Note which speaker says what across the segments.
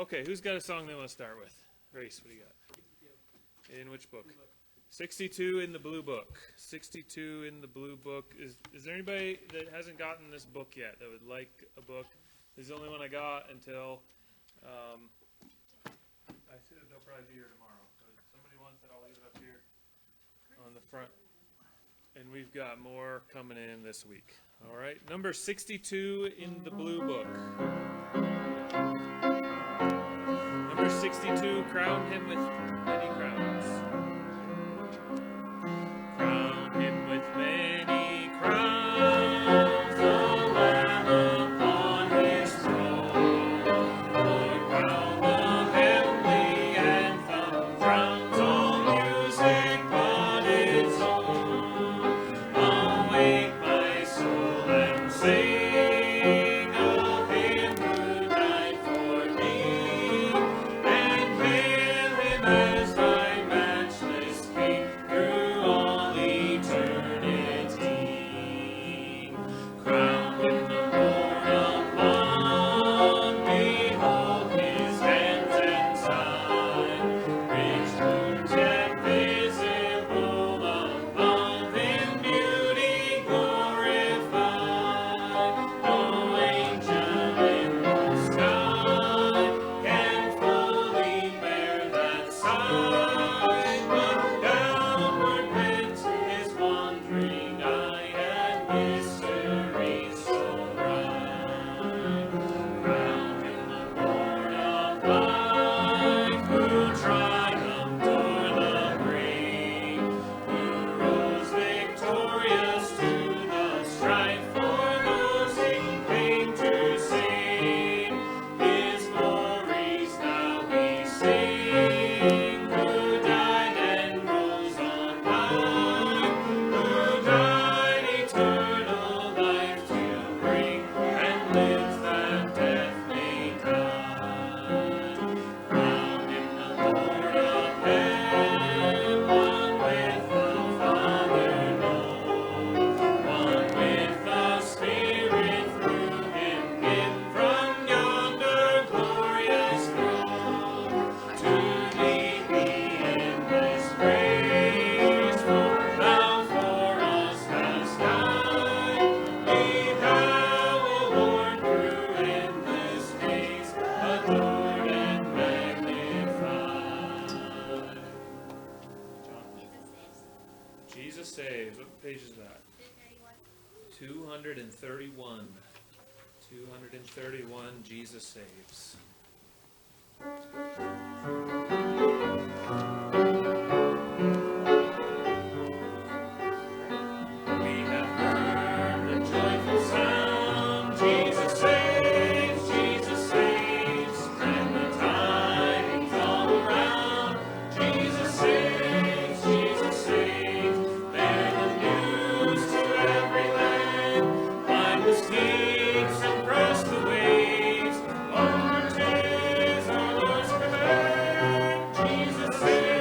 Speaker 1: Okay, who's got a song they want to start with? Grace, what do you got? In which book? 62 in the blue book. 62 in the blue book. Is there anybody that hasn't gotten this book yet that would like a book? This is the only one I got until I said they'll probably be here tomorrow. So if somebody wants it, I'll leave it up here on the front. And we've got more coming in this week. All right, number 62 in the blue book. Number 62, crown him with many crowns. Crown him with many crowns, the Lamb upon his throne. Lord, crown the heavenly anthem, crowns all music but its own. Awake my soul and sing of him who died for me, and hail him as thy matchless King through all eternity. Crown him the Lord of love, behold his hands and side, rich wounds yet visible above, in beauty glorified. No angel in the sky can fully bear that sight, but downward bent his wandering eye, and mystery so bright. Crown him the Lord of life, who triumphed o'er the grave, who rose victorious to the strife for those he came to save. His glories now we sing, who died and rose on high, who died eternal life to bring, and lives that death may die. Crown him the Lord of heaven, one with the Father known, one with the Spirit through him given from yonder glorious throne. To thee be endless praise, for thou for us hast died. Be thou, O Lord, through endless days, adored and magnified. John. Jesus saves. What page is that? 231. 231, Jesus saves. We have heard the joyful sound, Jesus saves, and the tidings all around, Jesus saves, bear the news to every land, climb the steeps and cross the waves, onward 'tis our Lord's command, Jesus saves.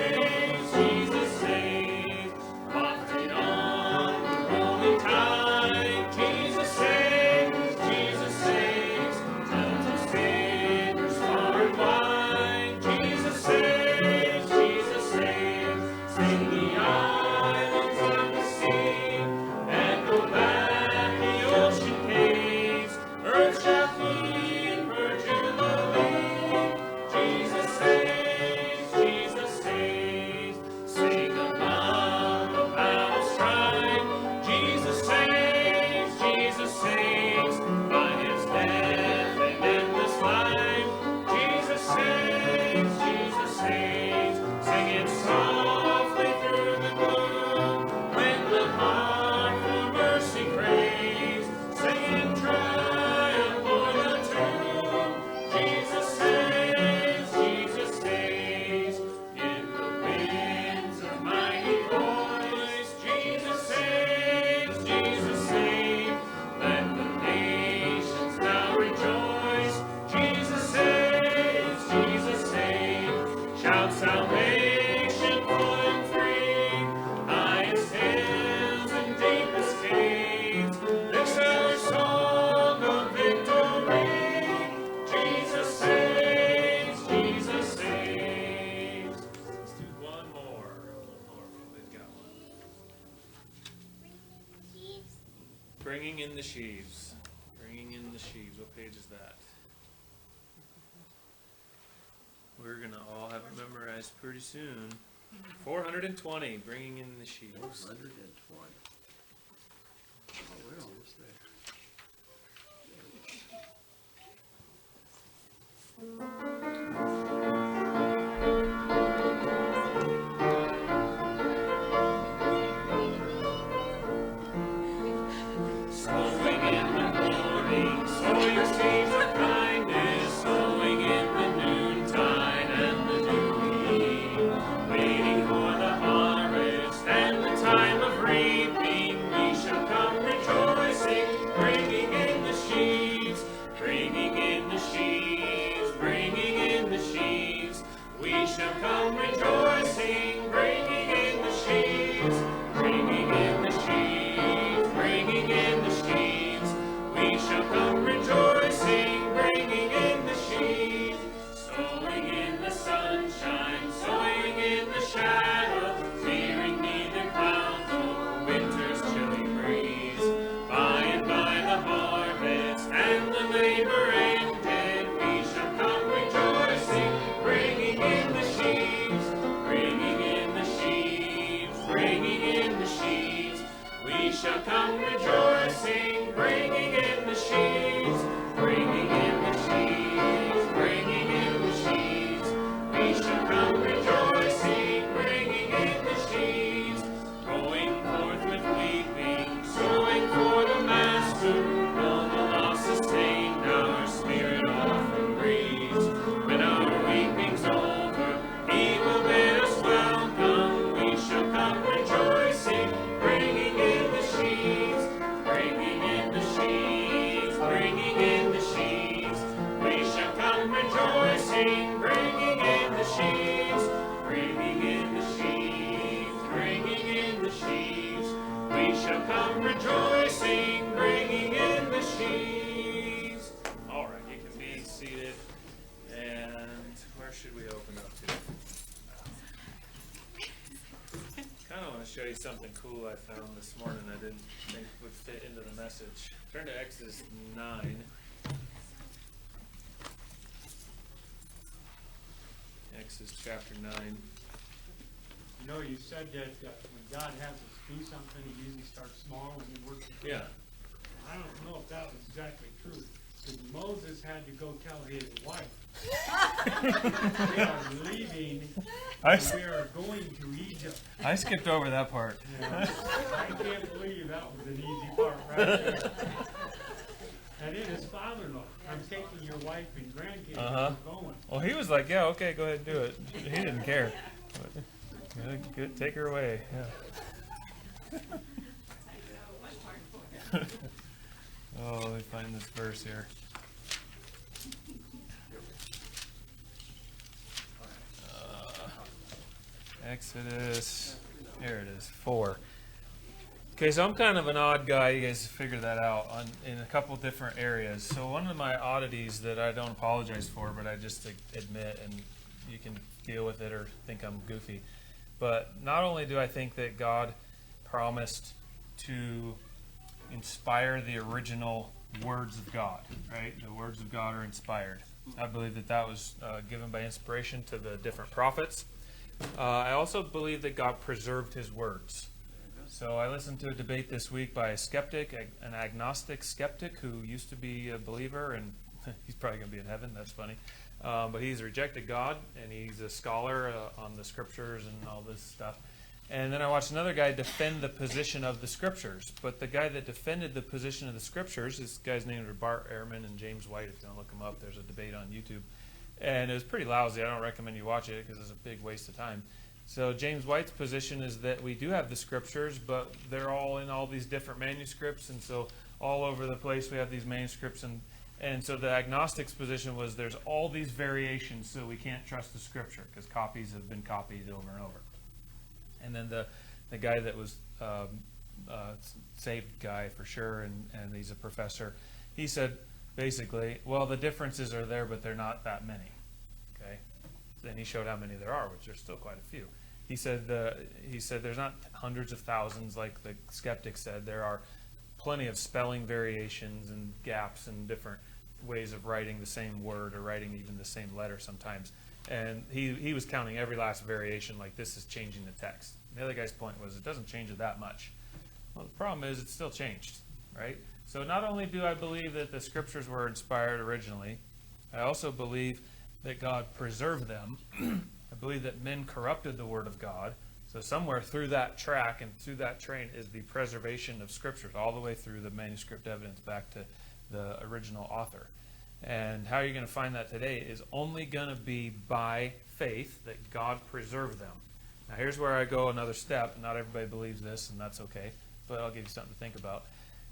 Speaker 1: Bringing in the sheaves. Bringing in the sheaves. What page is that? We're going to all have it memorized pretty soon. 420. Bringing in the sheaves.
Speaker 2: 420. Oh, well, what's there?
Speaker 1: Show you something cool I found this morning I didn't think would fit into the message. Turn to Exodus 9. Exodus chapter 9.
Speaker 3: You know, you said that when God has us do something, He usually starts small and He works it.
Speaker 1: Yeah.
Speaker 3: I don't know if that was exactly true. Because Moses had to go tell his wife, we are leaving, and we are going to Egypt.
Speaker 1: I skipped over that part.
Speaker 3: Yeah, I can't believe that was an easy part right there. And then his father-in-law, I'm taking your wife and grandkids, I'm going.
Speaker 1: Well, he was like, yeah, okay, go ahead and do it. He didn't care. But, good, take her away. Yeah. Oh, let me find this verse here. Exodus, here it is, 4. Okay, so I'm kind of an odd guy. You guys figure that out in a couple different areas. So one of my oddities that I don't apologize for, but I just admit, and you can deal with it or think I'm goofy. But not only do I think that God promised to inspire the original words of God, right? The words of God are inspired. I believe that that was given by inspiration to the different prophets. I also believe that God preserved His words. So I listened to a debate this week by a skeptic, an agnostic skeptic who used to be a believer, and he's probably going to be in heaven. That's funny. But he's rejected God, and he's a scholar on the scriptures and all this stuff. And then I watched another guy defend the position of the scriptures. But the guy that defended the position of the scriptures, this guy's named Bart Ehrman and James White. If you want to look them up, there's a debate on YouTube. And it was pretty lousy. I don't recommend you watch it because it's a big waste of time. So James White's position is that we do have the scriptures, but they're all in all these different manuscripts. And so all over the place we have these manuscripts. And so the agnostic's position was there's all these variations, so we can't trust the scripture because copies have been copied over and over. And then the guy that was saved guy for sure, and he's a professor, he said basically, well, the differences are there, but they're not that many. Okay, then he showed how many there are, which there's still quite a few. He said there's not hundreds of thousands like the skeptic said. There are plenty of spelling variations and gaps and different ways of writing the same word or writing even the same letter sometimes. And he was counting every last variation like this is changing the text. The other guy's point was it doesn't change it that much. Well, the problem is it's still changed, right? So not only do I believe that the scriptures were inspired originally, I also believe that God preserved them. I believe that men corrupted the word of God. So somewhere through that track and through that train is the preservation of scriptures, all the way through the manuscript evidence back to the original author. And how you're going to find that today is only going to be by faith that God preserved them. Now here's where I go another step. Not everybody believes this, and that's okay, but I'll give you something to think about.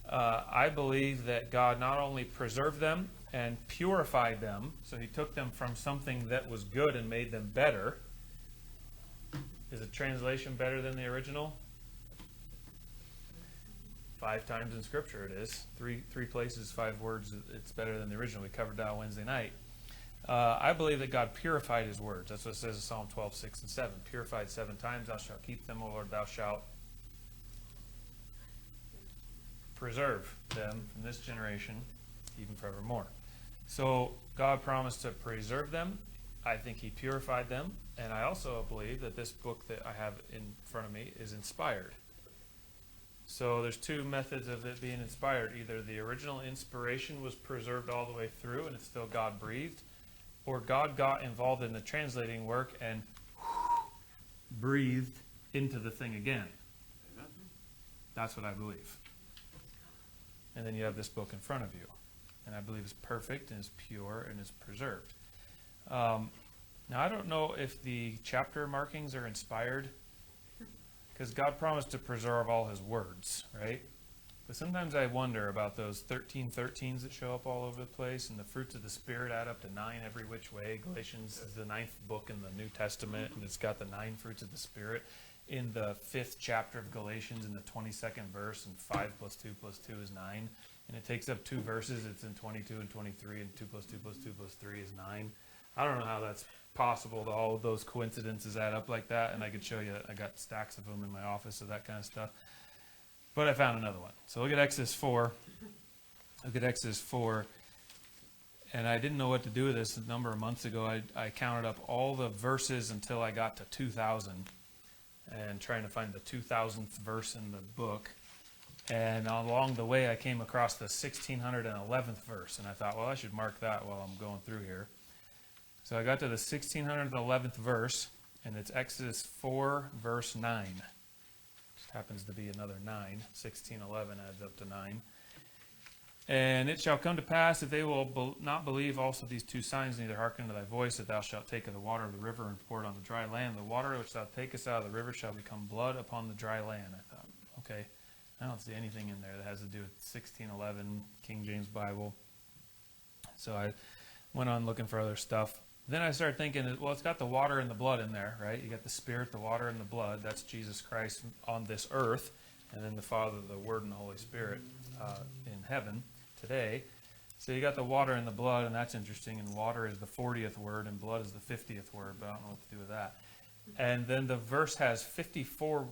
Speaker 1: I believe that God not only preserved them and purified them, so he took them from something that was good and made them better. Is a translation better than the original? 5 times in Scripture it is. Three places, 5 words, it's better than the original. We covered that on Wednesday night. I believe that God purified his words. That's what it says in Psalm 12, 6 and 7. Purified 7 times, thou shalt keep them, O Lord, thou shalt preserve them from this generation, even forevermore. So God promised to preserve them. I think he purified them. And I also believe that this book that I have in front of me is inspired. So there's 2 methods of it being inspired. Either the original inspiration was preserved all the way through and it's still God breathed, or God got involved in the translating work and breathed into the thing again. Amen. That's what I believe. And then you have this book in front of you. And I believe it's perfect and is pure and is preserved. Now, I don't know if the chapter markings are inspired, because God promised to preserve all his words, right? But sometimes I wonder about those 13:13s that show up all over the place, and the fruits of the Spirit add up to 9 every which way. Galatians is the 9th book in the New Testament, and it's got the 9 fruits of the Spirit. In the 5th chapter of Galatians, in the 22nd verse, and 5 plus 2 plus 2 is 9. And it takes up 2 verses. It's in 22 and 23, and 2 plus 2 plus 2 plus 3 is 9. I don't know how that's possible to all of those coincidences add up like that, and I could show you, I got stacks of them in my office of that kind of stuff. But I found another one. So look at Exodus 4. Look at Exodus 4. And I didn't know what to do with this a number of months ago. I counted up all the verses until I got to 2,000, and trying to find the 2,000th verse in the book. And along the way, I came across the 1611th verse, and I thought, well, I should mark that while I'm going through here. So I got to the 1611th verse, and it's Exodus 4, verse 9. Just happens to be another 9. 1611 adds up to 9. And it shall come to pass, if they will not believe also these 2 signs, neither hearken to thy voice, that thou shalt take of the water of the river and pour it on the dry land. The water which thou takest out of the river shall become blood upon the dry land. I thought, okay, I don't see anything in there that has to do with 1611 King James Bible. So I went on looking for other stuff. Then I started thinking, well, it's got the water and the blood in there, right? You got the Spirit, the water, and the blood. That's Jesus Christ on this earth. And then the Father, the Word, and the Holy Spirit in heaven today. So you got the water and the blood, and that's interesting. And water is the 40th word, and blood is the 50th word, but I don't know what to do with that. And then the verse has 54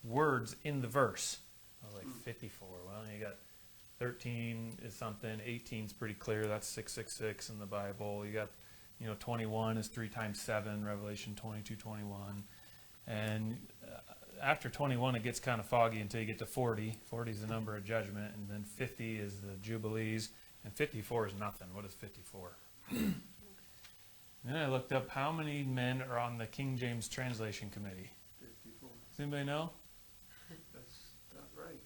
Speaker 1: words in the verse. I was like, 54. Well, you got 13 is something. 18 is pretty clear. That's 666 in the Bible. You got, 21 is 3 times 7, Revelation 22:21. And after 21, it gets kind of foggy until you get to 40. 40 is the number of judgment, and then 50 is the Jubilees, and 54 is nothing. What is 54? Then I looked up how many men are on the King James Translation Committee.
Speaker 2: 54.
Speaker 1: Does anybody know?
Speaker 2: That's not right.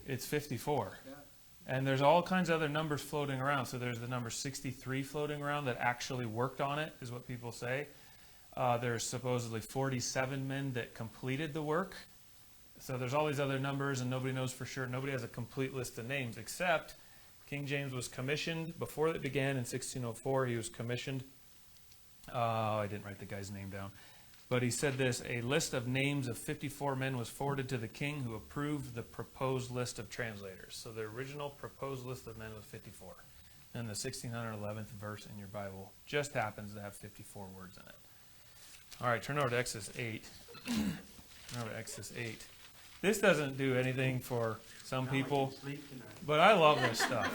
Speaker 1: It's 54.
Speaker 2: Yeah.
Speaker 1: And there's all kinds of other numbers floating around. So there's the number 63 floating around that actually worked on it, is what people say. There's supposedly 47 men that completed the work. So there's all these other numbers, and nobody knows for sure. Nobody has a complete list of names, except King James was commissioned before it began in 1604. He was commissioned. I didn't write the guy's name down. But he said this: a list of names of 54 men was forwarded to the king, who approved the proposed list of translators. So the original proposed list of men was 54. And the 1611th verse in your Bible just happens to have 54 words in it. All right, turn over to Exodus 8. Turn over to Exodus 8. This doesn't do anything for some
Speaker 3: Now I
Speaker 1: people,
Speaker 3: can sleep tonight.
Speaker 1: but I love this stuff.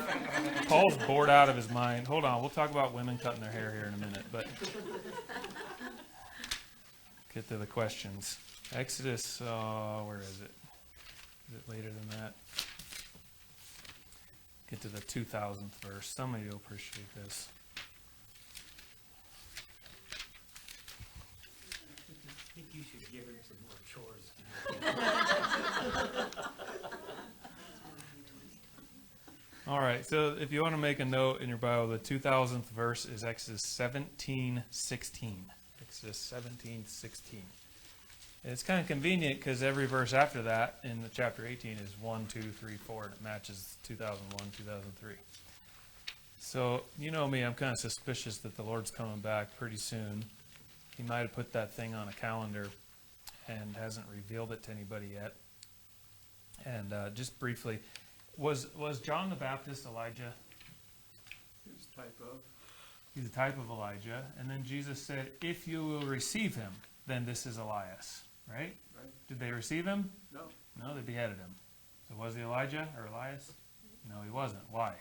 Speaker 1: Paul's bored out of his mind. Hold on, we'll talk about women cutting their hair here in a minute, but get to the questions. Exodus, where is it? Is it later than that? Get to the 2000th verse. Some of you will appreciate this.
Speaker 3: I think you should give him some more chores to do.
Speaker 1: All right, so if you want to make a note in your Bible, the 2000th verse is Exodus 17:16. Exodus 17:16. And it's kind of convenient because every verse after that in the chapter 18 is 1, 2, 3, 4, and it matches 2001, 2003. So, you know me, I'm kind of suspicious that the Lord's coming back pretty soon. He might have put that thing on a calendar and hasn't revealed it to anybody yet. And just briefly, was John the Baptist Elijah?
Speaker 2: His type of.
Speaker 1: He's a type of Elijah. And then Jesus said, if you will receive him, then this is Elias. Right?
Speaker 2: Right.
Speaker 1: Did they receive him?
Speaker 2: No.
Speaker 1: No, they beheaded him. So was he Elijah or Elias? No, he wasn't. Why?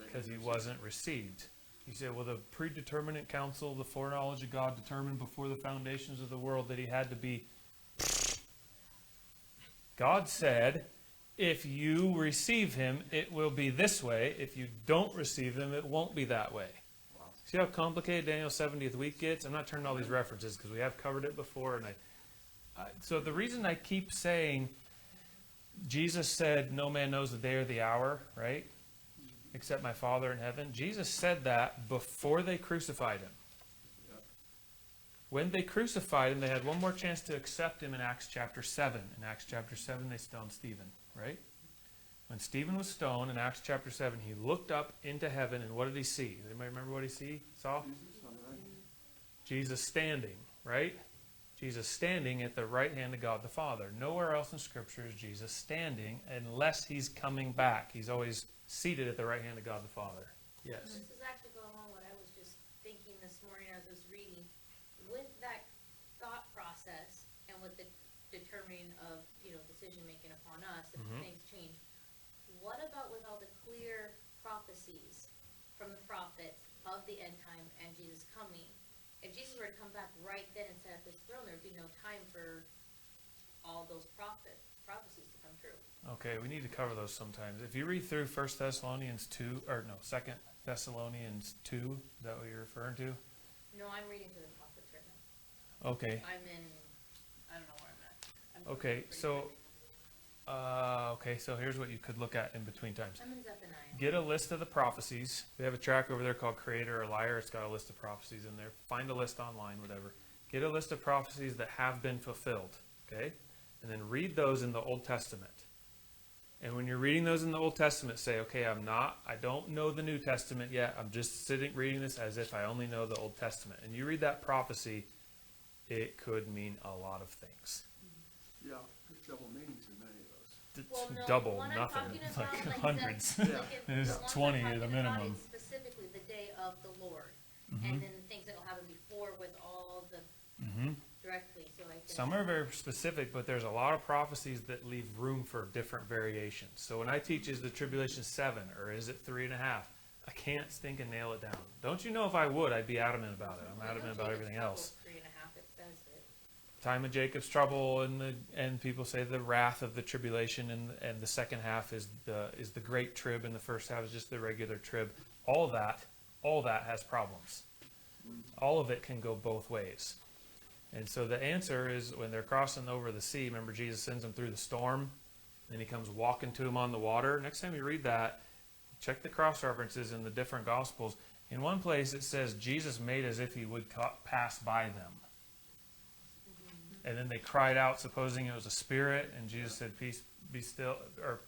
Speaker 1: Because he wasn't received. He said, well, the predeterminate counsel, the foreknowledge of God determined before the foundations of the world that he had to be. God said, if you receive him, it will be this way. If you don't receive him, it won't be that way.
Speaker 2: Wow.
Speaker 1: See how complicated Daniel's 70th week gets? I'm not turning all these references because we have covered it before. And so the reason I keep saying Jesus said, no man knows the day or the hour, right? Except my Father in heaven. Jesus said that before they crucified him.
Speaker 2: Yep.
Speaker 1: When they crucified him, they had one more chance to accept him in Acts chapter 7. In Acts chapter 7, they stoned Stephen, right? When Stephen was stoned in Acts chapter 7, he looked up into heaven, and what did he see? Anybody remember what he saw?
Speaker 2: Jesus on the right.
Speaker 1: Jesus standing, right? Jesus standing at the right hand of God the Father. Nowhere else in Scripture is Jesus standing unless he's coming back. He's always seated at the right hand of God the Father. Yes.
Speaker 4: This is actually going along what I was just thinking this morning as I was reading. With that thought process and with the determining of, decision making upon us if things change, what about with all the clear prophecies from the prophets of the end time and Jesus coming? If Jesus were to come back right then and sit at this throne, there would be no time for all those prophecies to come true.
Speaker 1: Okay, we need to cover those sometimes. If you read through 1 Thessalonians 2, or no, 2 Thessalonians 2, is that what you're referring to?
Speaker 4: No, I'm reading through the prophets right now.
Speaker 1: Okay.
Speaker 4: I'm in, I don't know where I'm at. I'm
Speaker 1: Okay,
Speaker 4: pretty
Speaker 1: so,
Speaker 4: quick.
Speaker 1: so here's what you could look at in between times.
Speaker 4: I'm in Zephaniah.
Speaker 1: Get a list of the prophecies. We have a track over there called Creator or Liar. It's got a list of prophecies in there. Find a list online, whatever. Get a list of prophecies that have been fulfilled, okay? And then read those in the Old Testament. And when you're reading those in the Old Testament, say, okay, I don't know the New Testament yet. I'm just reading this as if I only know the Old Testament. And you read that prophecy, it could mean a lot of things.
Speaker 2: Yeah, there's double meanings in many of those.
Speaker 4: Well, no,
Speaker 1: Double,
Speaker 4: the one I'm
Speaker 1: nothing.
Speaker 4: talking
Speaker 1: It's
Speaker 4: about,
Speaker 1: like
Speaker 4: like
Speaker 1: hundreds.
Speaker 4: the- like it-
Speaker 1: There's
Speaker 4: the ones
Speaker 1: 20
Speaker 4: I'm
Speaker 1: at a
Speaker 4: talking about
Speaker 1: minimum.
Speaker 4: is specifically the day of the Lord, and then the things that will happen before with all the directly. So I can.
Speaker 1: Some are very specific, but there's a lot of prophecies that leave room for different variations. So when I teach, is the tribulation 7 or is it 3.5? I can't stink and nail it down. Don't you know if I would, I'd be adamant about it. I'm
Speaker 4: I know
Speaker 1: adamant about
Speaker 4: Jacob's
Speaker 1: everything
Speaker 4: trouble
Speaker 1: else.
Speaker 4: is 3.5. It says it.
Speaker 1: Time of Jacob's trouble, and people say the wrath of the tribulation, and the second half is the great trib, and the first half is just the regular trib. All that has problems. All of it can go both ways. And so the answer is when they're crossing over the sea, remember Jesus sends them through the storm, and he comes walking to them on the water. Next time you read that, check the cross references in the different Gospels. In one place it says Jesus made as if he would pass by them. And then they cried out, supposing it was a spirit, and Jesus said, peace, be still, or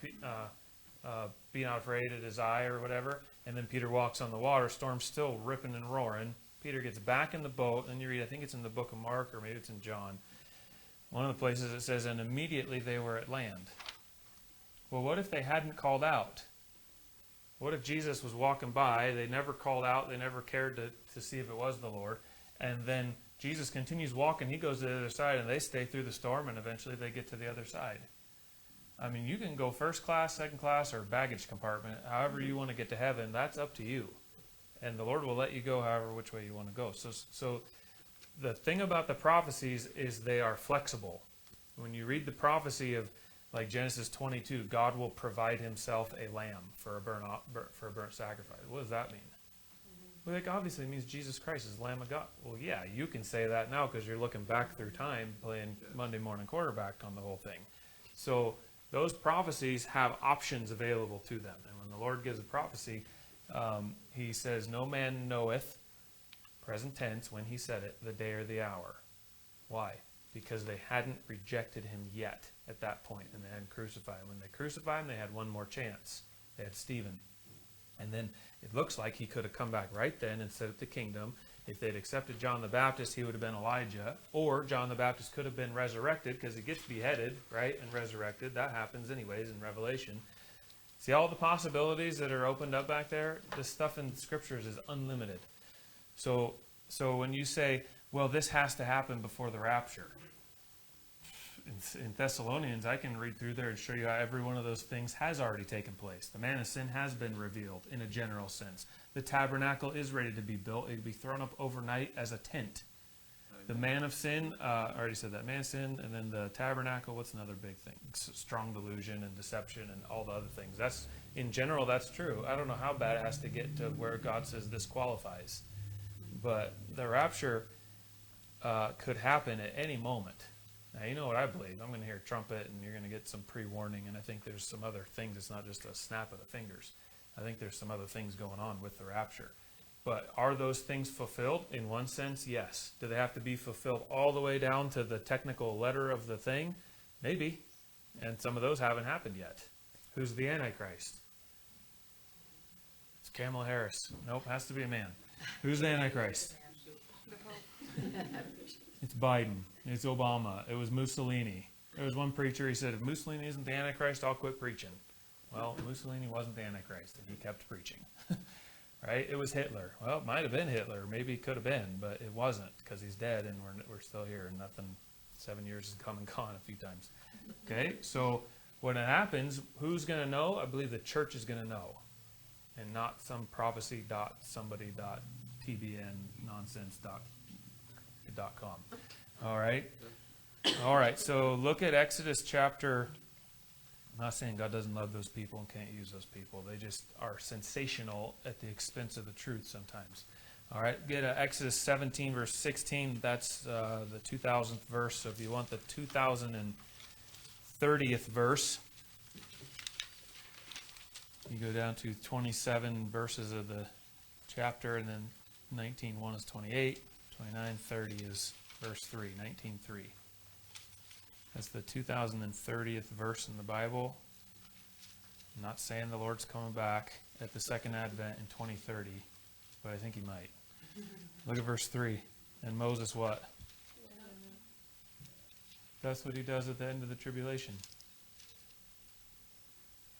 Speaker 1: be not afraid, it is I, or whatever. And then Peter walks on the water, storm's still ripping and roaring. Peter gets back in the boat, and you read, I think it's in the book of Mark, or maybe it's in John. One of the places it says, and immediately they were at land. Well, what if they hadn't called out? What if Jesus was walking by, they never called out, they never cared to see if it was the Lord, and then Jesus continues walking. He goes to the other side, and they stay through the storm, and eventually they get to the other side. I mean, you can go first class, second class, or baggage compartment. However you want to get to heaven, that's up to you. And the Lord will let you go however which way you want to go. So the thing about the prophecies is they are flexible. When you read the prophecy of like Genesis 22, God will provide himself a lamb for a burnt sacrifice. What does that mean? Well, like, obviously it means Jesus Christ is the Lamb of God. Well, yeah, you can say that now because you're looking back through time playing Monday morning quarterback on the whole thing. So those prophecies have options available to them. And when the Lord gives a prophecy, he says, no man knoweth, present tense, when he said it, the day or the hour. Why? Because they hadn't rejected him yet at that point, and they hadn't crucified him. When they crucified him, they had one more chance. They had Stephen. And then it looks like he could have come back right then and set up the kingdom. If they'd accepted John the Baptist, he would have been Elijah. Or John the Baptist could have been resurrected because he gets beheaded, right, and resurrected. That happens anyways in Revelation. See all the possibilities that are opened up back there? This stuff in Scriptures is unlimited. So when you say, well, this has to happen before the rapture. In Thessalonians, I can read through there and show you how every one of those things has already taken place. The man of sin has been revealed in a general sense. The tabernacle is ready to be built. It will be thrown up overnight as a tent. The man of sin, I already said that, man of sin, and then the tabernacle, what's another big thing? Strong delusion and deception and all the other things. That's, in general, that's true. I don't know how bad it has to get to where God says this qualifies. But the rapture could happen at any moment. Now, you know what I believe. I'm going to hear a trumpet, and you're going to get some pre-warning, and I think there's some other things. It's not just a snap of the fingers. I think there's some other things going on with the rapture. But are those things fulfilled? In one sense, yes. Do they have to be fulfilled all the way down to the technical letter of the thing? Maybe. And some of those haven't happened yet. Who's the Antichrist? It's Kamala Harris. Nope, has to be a man. Who's the Antichrist? It's Biden. It's Obama. It was Mussolini. There was one preacher, he said, if Mussolini isn't the Antichrist, I'll quit preaching. Well, Mussolini wasn't the Antichrist, and he kept preaching. Right? It was Hitler. Well, it might have been Hitler. Maybe it could have been, but it wasn't, because he's dead, and we're still here, and nothing, 7 years has come and gone a few times. Okay? So when it happens, who's going to know? I believe the church is going to know, and not some prophecy.somebody.tbn nonsense.com. All right? All right, so look at Exodus chapter. I'm not saying God doesn't love those people and can't use those people. They just are sensational at the expense of the truth sometimes. All right, get Exodus 17, verse 16. That's the 2000th verse. So if you want the 2030th verse, you go down to 27 verses of the chapter, and then 19:1 is 28, 29:30 is verse 3, 19:3. That's the 2030th verse in the Bible. I'm not saying the Lord's coming back at the second advent in 2030, but I think he might. Look at verse 3. And Moses what? That's what he does at the end of the tribulation.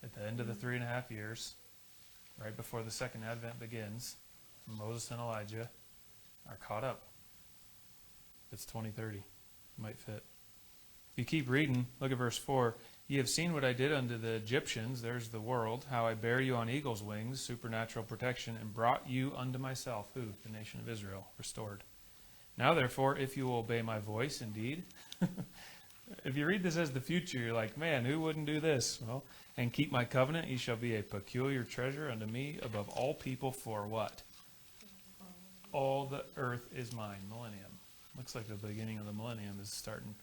Speaker 1: At the end of the 3.5 years, right before the second advent begins, Moses and Elijah are caught up. It's 2030. Might fit. If you keep reading, look at verse 4. Ye have seen what I did unto the Egyptians, there's the world, how I bare you on eagle's wings, supernatural protection, and brought you unto myself. Who? The nation of Israel, restored. Now therefore, if you will obey my voice, indeed. If you read this as the future, you're like, man, who wouldn't do this? Well, and keep my covenant, ye shall be a peculiar treasure unto me above all people, for what? All the earth is mine. Millennium. Looks like the beginning of the millennium is starting.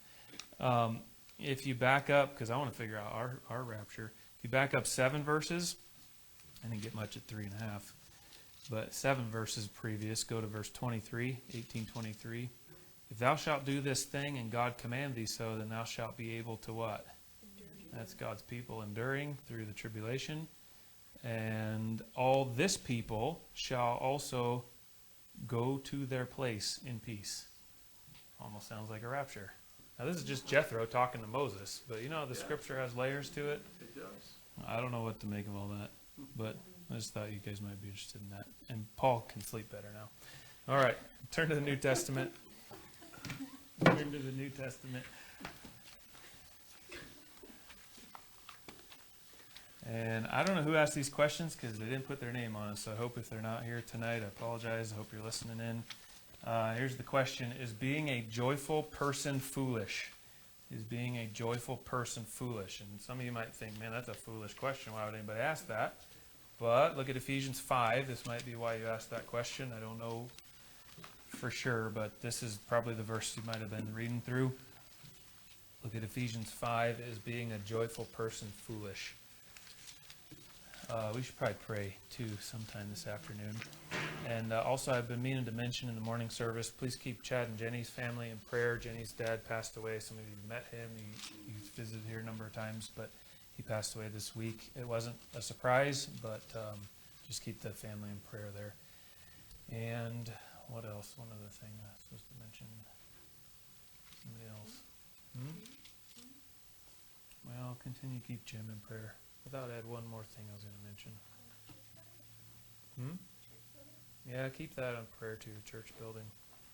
Speaker 1: If you back up, because I want to figure out our rapture, if you back up 7 verses, I didn't get much at 3.5, but 7 verses previous, go to verse 23, 18:23. If thou shalt do this thing and God command thee so, then thou shalt be able to what? That's God's people enduring through the tribulation. And all this people shall also go to their place in peace. Almost sounds like a rapture. Now, this is just Jethro talking to Moses, but you know the scripture has layers to it.
Speaker 2: It does.
Speaker 1: I don't know what to make of all that, but I just thought you guys might be interested in that. And Paul can sleep better now. All right, turn to the New Testament. We're into the New Testament. And I don't know who asked these questions because they didn't put their name on it. So I hope if they're not here tonight, I apologize. I hope you're listening in. Here's the question. Is being a joyful person foolish? Is being a joyful person foolish? And some of you might think, man, that's a foolish question. Why would anybody ask that? But look at Ephesians 5. This might be why you asked that question. I don't know for sure, but this is probably the verse you might have been reading through. Look at Ephesians 5. Is being a joyful person foolish? We should probably pray too sometime this afternoon. And also, I've been meaning to mention in the morning service, please keep Chad and Jenny's family in prayer. Jenny's dad passed away. Some of you met him. He's visited here a number of times, but he passed away this week. It wasn't a surprise, but just keep the family in prayer there. And what else? One other thing I was supposed to mention. Somebody else. Well, continue to keep Jim in prayer. I thought I had one more thing I was going to mention. Yeah, keep that on prayer to your church building.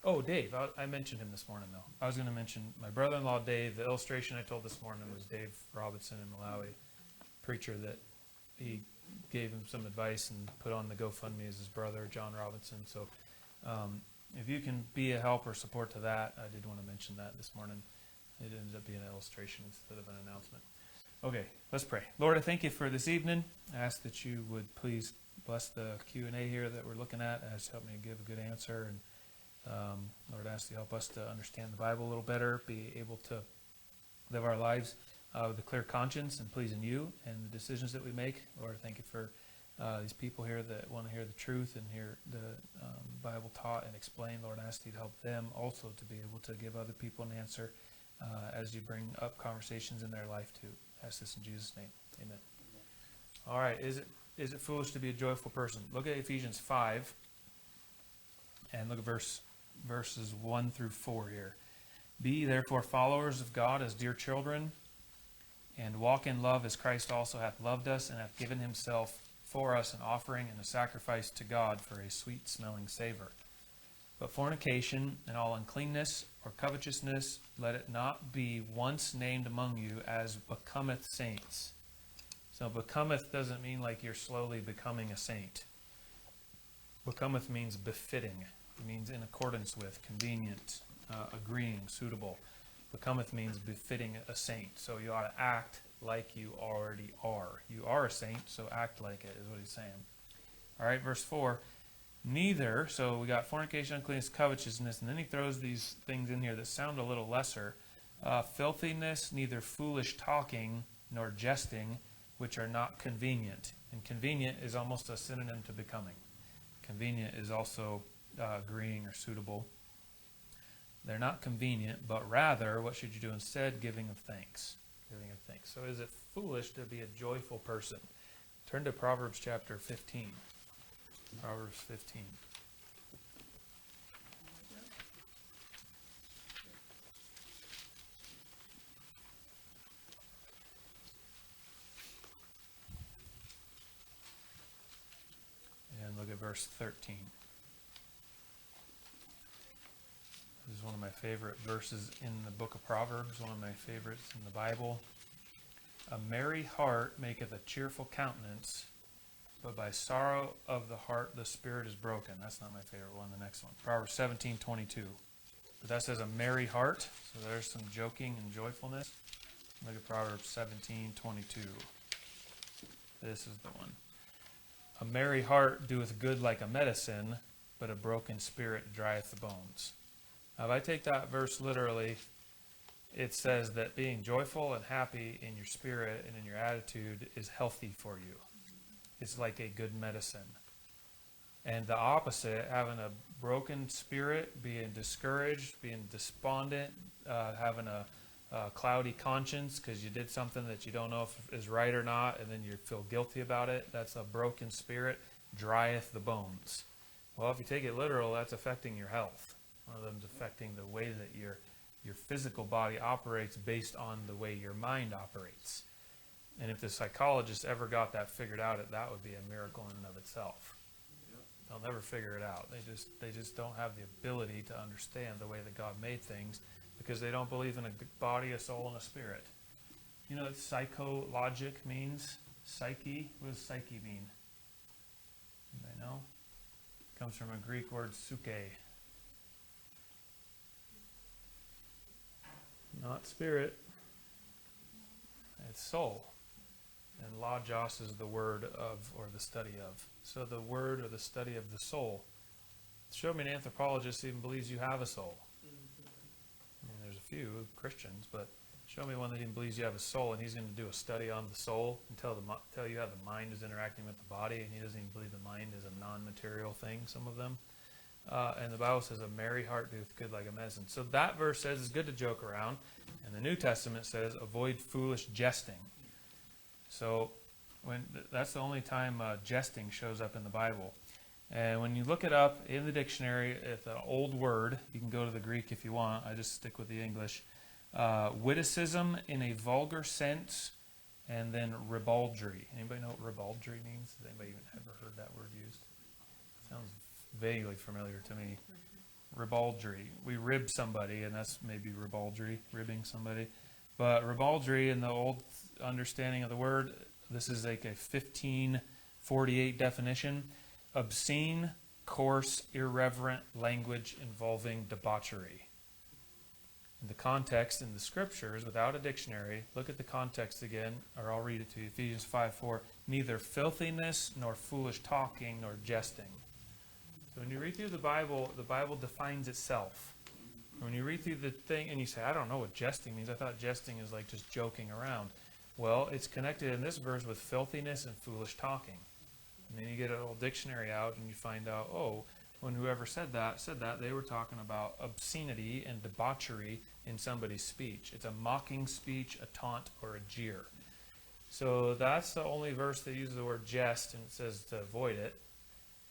Speaker 1: Oh, Dave. I mentioned him this morning, though. I was going to mention my brother-in-law, Dave. The illustration I told this morning was Dave Robinson in Malawi, preacher that he gave him some advice and put on the GoFundMe as his brother, John Robinson. So if you can be a help or support to that, I did want to mention that this morning. It ended up being an illustration instead of an announcement. Okay, let's pray. Lord, I thank you for this evening. I ask that you would please bless the Q&A here that we're looking at. Ask help me to give a good answer. And Lord, I ask you to help us to understand the Bible a little better, be able to live our lives with a clear conscience and pleasing you and the decisions that we make. Lord, thank you for these people here that want to hear the truth and hear the Bible taught and explained. Lord, I ask you to help them also to be able to give other people an answer as you bring up conversations in their life too. I ask this in Jesus' name. Amen. All right. Is it foolish to be a joyful person? Look at Ephesians 5 and look at verses 1 through 4 here. Be therefore followers of God as dear children, and walk in love as Christ also hath loved us and hath given himself for us an offering and a sacrifice to God for a sweet-smelling savor. But fornication and all uncleanness or covetousness, let it not be once named among you as becometh saints. So becometh doesn't mean like you're slowly becoming a saint. Becometh means befitting. It means in accordance with, convenient, agreeing, suitable. Becometh means befitting a saint. So you ought to act like you already are. You are a saint, so act like it is what he's saying. All right, verse 4. Neither, so we got fornication, uncleanness, covetousness, and then he throws these things in here that sound a little lesser. Filthiness, neither foolish talking nor jesting, which are not convenient. And convenient is almost a synonym to becoming. Convenient is also agreeing or suitable. They're not convenient, but rather, what should you do instead? Giving of thanks. Giving of thanks. So is it foolish to be a joyful person? Turn to Proverbs chapter 15. Proverbs 15. And look at verse 13. This is one of my favorite verses in the book of Proverbs, one of my favorites in the Bible. A merry heart maketh a cheerful countenance, but by sorrow of the heart the spirit is broken. That's not my favorite one, the next one. Proverbs 17:22. But that says a merry heart, so there's some joking and joyfulness. Look at Proverbs 17:22. This is the one. A merry heart doeth good like a medicine, but a broken spirit drieth the bones. Now, if I take that verse literally, it says that being joyful and happy in your spirit and in your attitude is healthy for you. It's like a good medicine. And the opposite, having a broken spirit, being discouraged, being despondent, having a cloudy conscience because you did something that you don't know if is right or not, and then you feel guilty about it, that's a broken spirit, drieth the bones. Well, if you take it literal, that's affecting your health. One of them is affecting the way that your physical body operates based on the way your mind operates. And if the psychologists ever got that figured out, that would be a miracle in and of itself. They'll never figure it out. They just don't have the ability to understand the way that God made things. because they don't believe in a body, a soul, and a spirit. You know what psychologic means? Psyche? What does psyche mean? Anybody know? It comes from a Greek word, psyche. Not spirit. It's soul. And logos is the word of, or the study of. So the word or the study of the soul. Show me an anthropologist who even believes you have a soul. I mean, there's a few Christians, but show me one that even believes you have a soul, and he's going to do a study on the soul and tell you how the mind is interacting with the body, and he doesn't even believe the mind is a non-material thing, some of them. And the Bible says a merry heart doeth good like a medicine. So that verse says it's good to joke around, and the New Testament says avoid foolish jesting. So that's the only time jesting shows up in the Bible. And when you look it up in the dictionary, it's an old word. You can go to the Greek if you want. I just stick with the English. Witticism in a vulgar sense, and then ribaldry. Anybody know what ribaldry means? Has anybody even ever heard that word used? Sounds vaguely familiar to me. Ribaldry. We rib somebody, and that's maybe ribaldry, ribbing somebody. But ribaldry, in the old understanding of the word, this is like a 1548 definition. Obscene, coarse, irreverent language involving debauchery. In the context in the scriptures, without a dictionary, look at the context again, or I'll read it to you. Ephesians 5:4. Neither filthiness, nor foolish talking, nor jesting. So when you read through the Bible defines itself. When you read through the thing and you say, I don't know what jesting means. I thought jesting is like just joking around. Well, it's connected in this verse with filthiness and foolish talking. And then you get an old dictionary out and you find out, when whoever said that, they were talking about obscenity and debauchery in somebody's speech. It's a mocking speech, a taunt, or a jeer. So that's the only verse that uses the word jest, and it says to avoid it.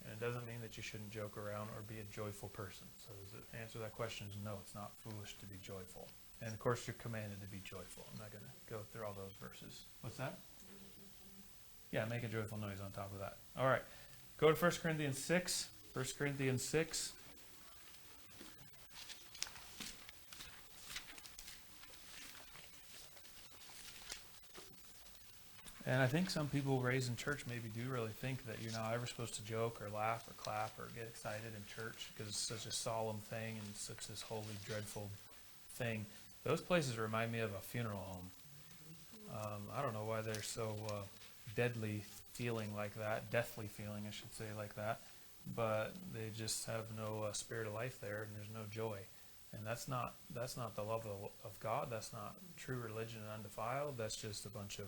Speaker 1: And it doesn't mean that you shouldn't joke around or be a joyful person. So the answer to that question is no, it's not foolish to be joyful. And of course you're commanded to be joyful. I'm not going to go through all those verses. What's that? Yeah, make a joyful noise on top of that. All right. Go to 1 Corinthians 6. 1 Corinthians 6. And I think some people raised in church maybe do really think that you're not ever supposed to joke or laugh or clap or get excited in church because it's such a solemn thing and such this holy, dreadful thing. Those places remind me of a funeral home. I don't know why they're so deadly feeling like that, deathly feeling, I should say, like that. But they just have no spirit of life there, and there's no joy. And that's not the love of God. That's not true religion and undefiled. That's just a bunch of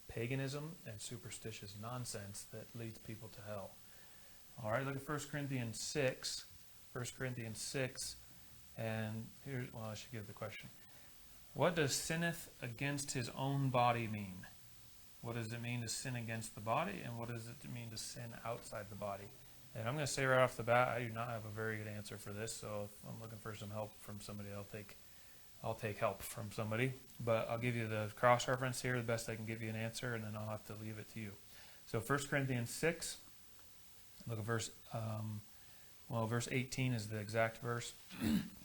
Speaker 1: paganism and superstitious nonsense that leads people to hell. All right, look at 1 Corinthians 6. 1 Corinthians 6. And here, I should give the question. What does sinneth against his own body mean? What does it mean to sin against the body? And what does it mean to sin outside the body? And I'm going to say right off the bat, I do not have a very good answer for this. So if I'm looking for some help from somebody, I'll take help from somebody. But I'll give you the cross-reference here, the best I can give you an answer, and then I'll have to leave it to you. So 1 Corinthians 6, look at verse 18 is the exact verse.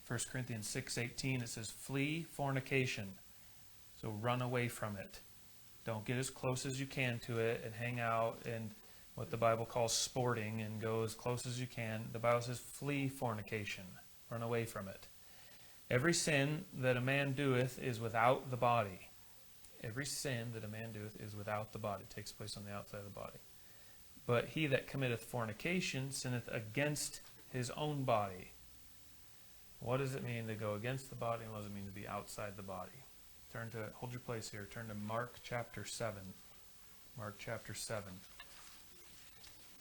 Speaker 1: 1 Corinthians 6:18, it says, flee fornication. So run away from it. Don't get as close as you can to it and hang out and what the Bible calls sporting and go as close as you can. The Bible says flee fornication. Run away from it. Every sin that a man doeth is without the body. Every sin that a man doeth is without the body. It takes place on the outside of the body. But he that committeth fornication sinneth against his own body. What does it mean to go against the body, and what does it mean to be outside the body? Hold your place here. Turn to Mark chapter 7. Mark chapter 7.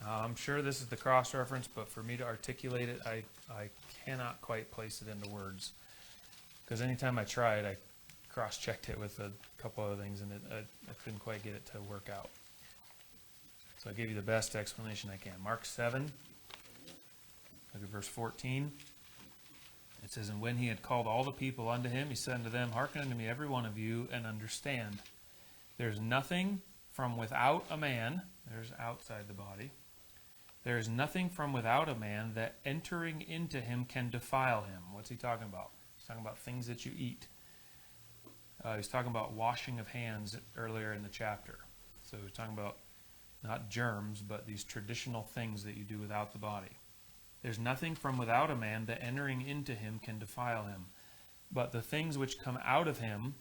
Speaker 1: I'm sure this is the cross-reference, but for me to articulate it, I cannot quite place it into words. Because anytime I tried, I cross-checked it with a couple other things, and I couldn't quite get it to work out. So I gave you the best explanation I can. Mark 7, look at verse 14. It says, and when he had called all the people unto him, he said unto them, hearken unto me, every one of you, and understand. There's nothing from without a man, there's outside the body. There is nothing from without a man that entering into him can defile him. What's he talking about? He's talking about things that you eat. He's talking about washing of hands earlier in the chapter. So he's talking about not germs, but these traditional things that you do without the body. There's nothing from without a man that entering into him can defile him. But the things which come out of him,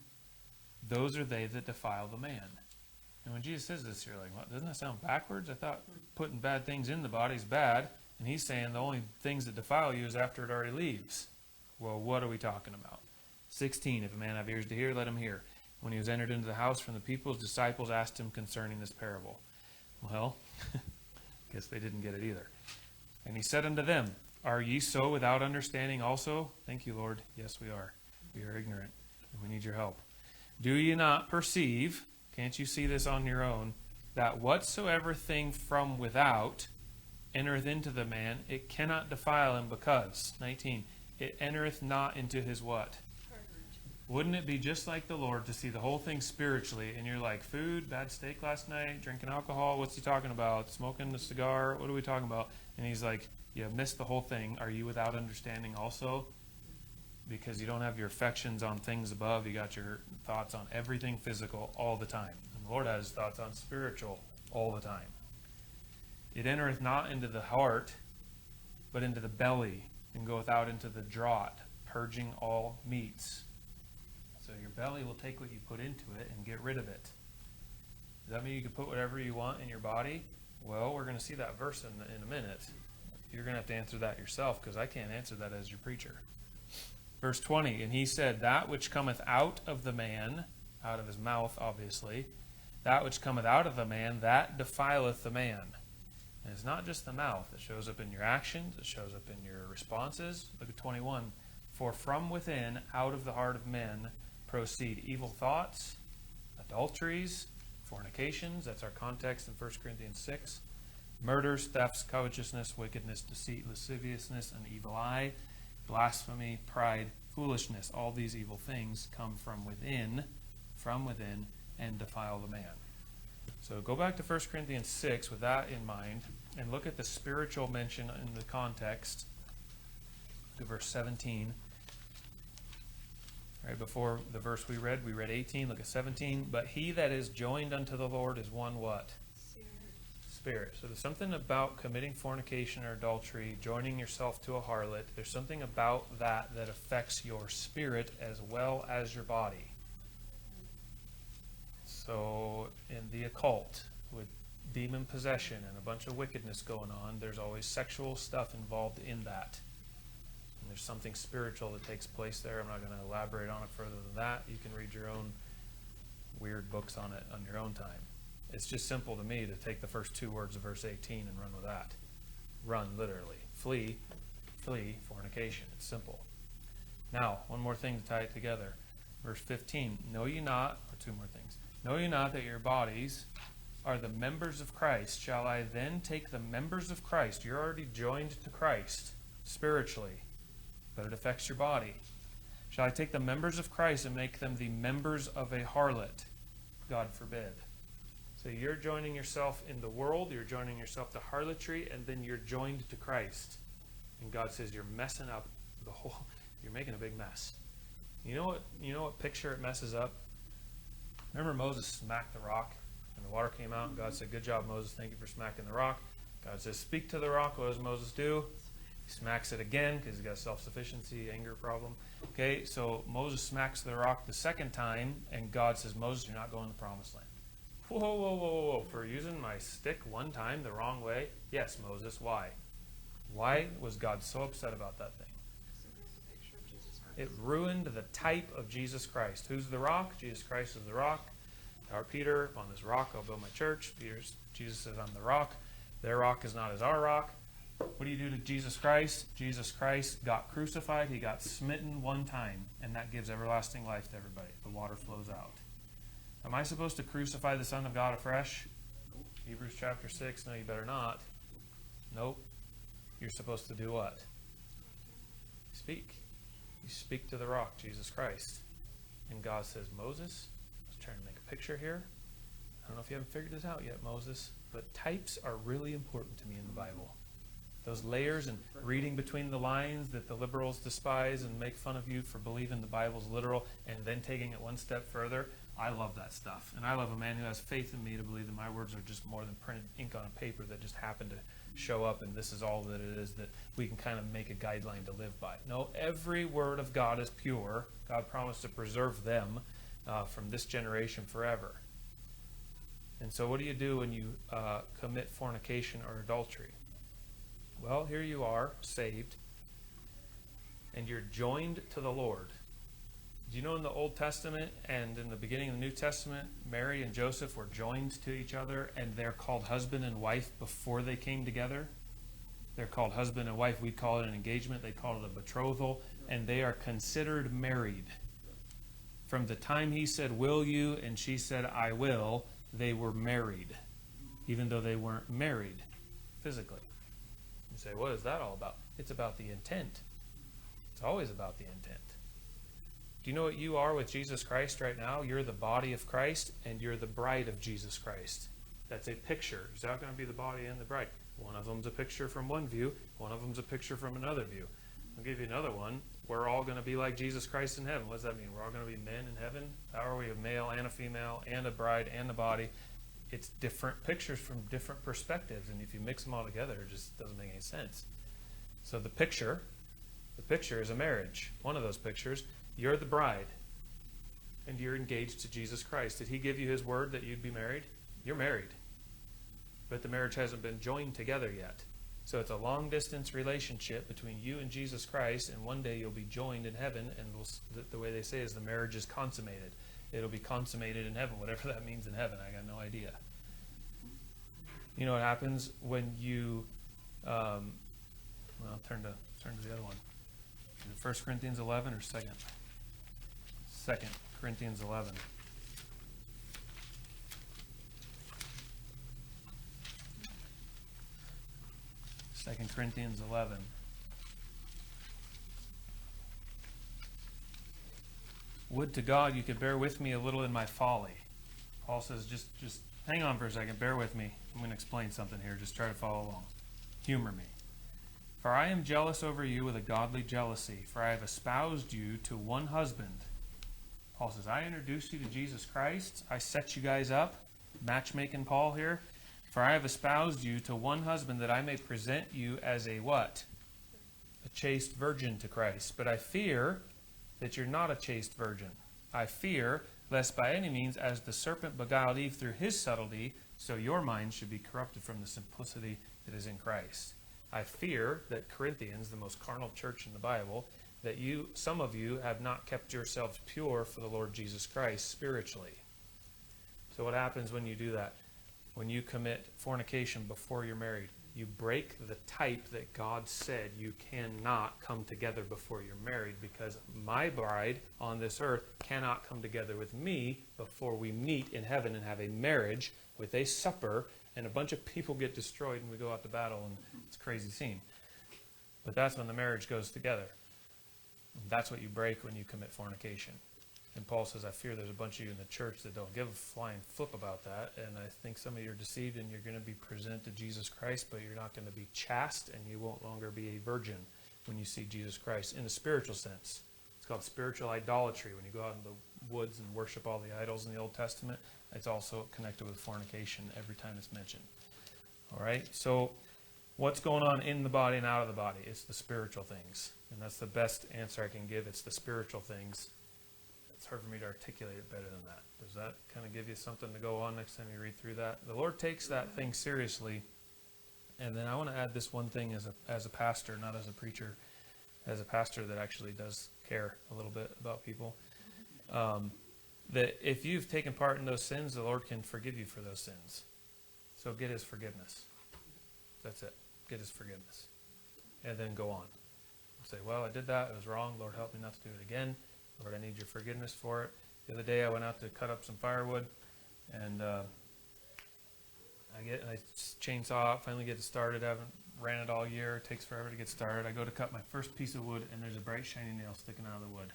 Speaker 1: those are they that defile the man. And when Jesus says this, you're like, what, doesn't that sound backwards? I thought putting bad things in the body is bad. And he's saying the only things that defile you is after it already leaves. Well, what are we talking about? 16, if a man have ears to hear, let him hear. When he was entered into the house from the people, his disciples asked him concerning this parable. Well, guess they didn't get it either. And he said unto them, Are ye so without understanding also? Thank you, Lord. Yes, we are. We are ignorant, and we need your help. Do ye not perceive, can't you see this on your own, that whatsoever thing from without entereth into the man, it cannot defile him, because, 19, it entereth not into his what? Wouldn't it be just like the Lord to see the whole thing spiritually, and you're like, food, bad steak last night, drinking alcohol, what's he talking about? Smoking a cigar, what are we talking about? And he's like, you missed the whole thing. Are you without understanding also? Because you don't have your affections on things above. You got your thoughts on everything physical all the time. And the Lord has thoughts on spiritual all the time. It entereth not into the heart, but into the belly, and goeth out into the draught, purging all meats. So your belly will take what you put into it and get rid of it. Does that mean you can put whatever you want in your body? Well, we're going to see that verse in a minute. You're going to have to answer that yourself, because I can't answer that as your preacher. Verse 20, and he said, That which cometh out of the man, out of his mouth, obviously, that which cometh out of the man, that defileth the man. And it's not just the mouth. It shows up in your actions. It shows up in your responses. Look at 21. For from within, out of the heart of men, proceed evil thoughts, adulteries, fornications. That's our context in 1 Corinthians 6. Murders, thefts, covetousness, wickedness, deceit, lasciviousness, an evil eye, blasphemy, pride, foolishness. All these evil things come from within, and defile the man. So go back to 1 Corinthians 6 with that in mind, and look at the spiritual mention in the context. Look at verse 17. Right before the verse we read 18. Look at 17. But he that is joined unto the Lord is one what? Spirit. So there's something about committing fornication or adultery, joining yourself to a harlot. There's something about that affects your spirit as well as your body. So in the occult, with demon possession and a bunch of wickedness going on, there's always sexual stuff involved in that. And there's something spiritual that takes place there. I'm not going to elaborate on it further than that. You can read your own weird books on it on your own time. It's just simple to me to take the first two words of verse 18 and run with that. Run, literally. Flee, fornication. It's simple. Now, one more thing to tie it together. Verse 15, know ye not, or two more things. Know ye not that your bodies are the members of Christ? Shall I then take the members of Christ? You're already joined to Christ spiritually, but it affects your body. Shall I take the members of Christ and make them the members of a harlot? God forbid. So you're joining yourself in the world, you're joining yourself to harlotry, and then you're joined to Christ. And God says you're messing up the whole, you're making a big mess. You know what picture it messes up? Remember Moses smacked the rock and the water came out, and God said, good job, Moses, thank you for smacking the rock. God says, speak to the rock. What does Moses do? He smacks it again because he's got a self-sufficiency, anger problem. Okay, so Moses smacks the rock the second time, and God says, Moses, you're not going to the promised land. Whoa. For using my stick one time the wrong way? Yes, Moses, why? Why was God so upset about that thing? It ruined the type of Jesus Christ. Who's the rock? Jesus Christ is the rock. Our Peter, upon this rock I'll build my church. Jesus says, I'm the rock. Their rock is not as our rock. What do you do to Jesus Christ? Jesus Christ got crucified. He got smitten one time, and that gives everlasting life to everybody. The water flows out. Am I supposed to crucify the Son of God afresh? Nope. Hebrews chapter 6, no, you better not. Nope. You're supposed to do what? Speak. You speak to the rock, Jesus Christ. And God says, Moses, I was trying to make a picture here. I don't know if you haven't figured this out yet, Moses, but types are really important to me in the Bible. Those layers and reading between the lines that the liberals despise and make fun of you for believing the Bible's literal and then taking it one step further. I love that stuff. And I love a man who has faith in me to believe that my words are just more than printed ink on a paper that just happened to show up, and this is all that it is, that we can kind of make a guideline to live by. No, every word of God is pure. God promised to preserve them from this generation forever. And so what do you do when you commit fornication or adultery? Well, here you are, saved, and you're joined to the Lord. Do you know in the Old Testament and in the beginning of the New Testament, Mary and Joseph were joined to each other, and they're called husband and wife before they came together? They're called husband and wife. We call it an engagement. They call it a betrothal, and they are considered married. From the time he said, "Will you?" and she said, "I will," they were married, even though they weren't married physically. You say, what is that all about? It's about the intent. It's always about the intent. Do you know what you are with Jesus Christ right now? You're the body of Christ, and you're the bride of Jesus Christ. That's a picture. It's not going to be the body and the bride. One of them's a picture from one view. One of them's a picture from another view. I'll give you another one. We're all going to be like Jesus Christ in heaven. What does that mean? We're all going to be men in heaven? How are we? A male and a female and a bride and a body. It's different pictures from different perspectives, and if you mix them all together, it just doesn't make any sense. So the picture is a marriage. One of those pictures, you're the bride, and you're engaged to Jesus Christ. Did he give you his word that you'd be married? You're married, but the marriage hasn't been joined together yet. So it's a long-distance relationship between you and Jesus Christ, and one day you'll be joined in heaven, and the way they say is the marriage is consummated. It'll be consummated in heaven, whatever that means in heaven. I got no idea. You know what happens when you, well, turn to the other one. Is it 1 Corinthians 11 or 2nd? 2 Corinthians 11. Second Corinthians 11. Would to God you could bear with me a little in my folly. Paul says, just hang on for a second, bear with me. I'm going to explain something here. Just try to follow along. Humor me. For I am jealous over you with a godly jealousy, for I have espoused you to one husband. Paul says, I introduced you to Jesus Christ. I set you guys up. Matchmaking Paul here. For I have espoused you to one husband, that I may present you as a what? A chaste virgin to Christ. But I fear that you're not a chaste virgin. I fear lest by any means, as the serpent beguiled Eve through his subtlety, so your mind should be corrupted from the simplicity that is in Christ. I fear that Corinthians, the most carnal church in the Bible, that some of you have not kept yourselves pure for the Lord Jesus Christ spiritually. So what happens when you do that? When you commit fornication before you're married, you break the type that God said you cannot come together before you're married, because my bride on this earth cannot come together with me before we meet in heaven and have a marriage with a supper, and a bunch of people get destroyed and we go out to battle, and it's a crazy scene. But that's when the marriage goes together. That's what you break when you commit fornication. And Paul says, I fear there's a bunch of you in the church that don't give a flying flip about that. And I think some of you are deceived, and you're going to be presented to Jesus Christ, but you're not going to be chaste, and you won't longer be a virgin when you see Jesus Christ in a spiritual sense. It's called spiritual idolatry. When you go out in the woods and worship all the idols in the Old Testament, it's also connected with fornication every time it's mentioned. All right? So what's going on in the body and out of the body? It's the spiritual things. And that's the best answer I can give. It's the spiritual things. It's hard for me to articulate it better than that. Does that kind of give you something to go on next time you read through that? The Lord takes that thing seriously. And then I want to add this one thing as a pastor, not as a preacher, as a pastor that actually does care a little bit about people. That if you've taken part in those sins, the Lord can forgive you for those sins. So get his forgiveness. That's it. Get his forgiveness. And then go on. Say, well, I did that. It was wrong. Lord, help me not to do it again. Lord, I need your forgiveness for it. The other day I went out to cut up some firewood, and I chainsaw it, finally get it started. I haven't ran it all year. It takes forever to get started. I go to cut my first piece of wood, and there's a bright shiny nail sticking out of the wood.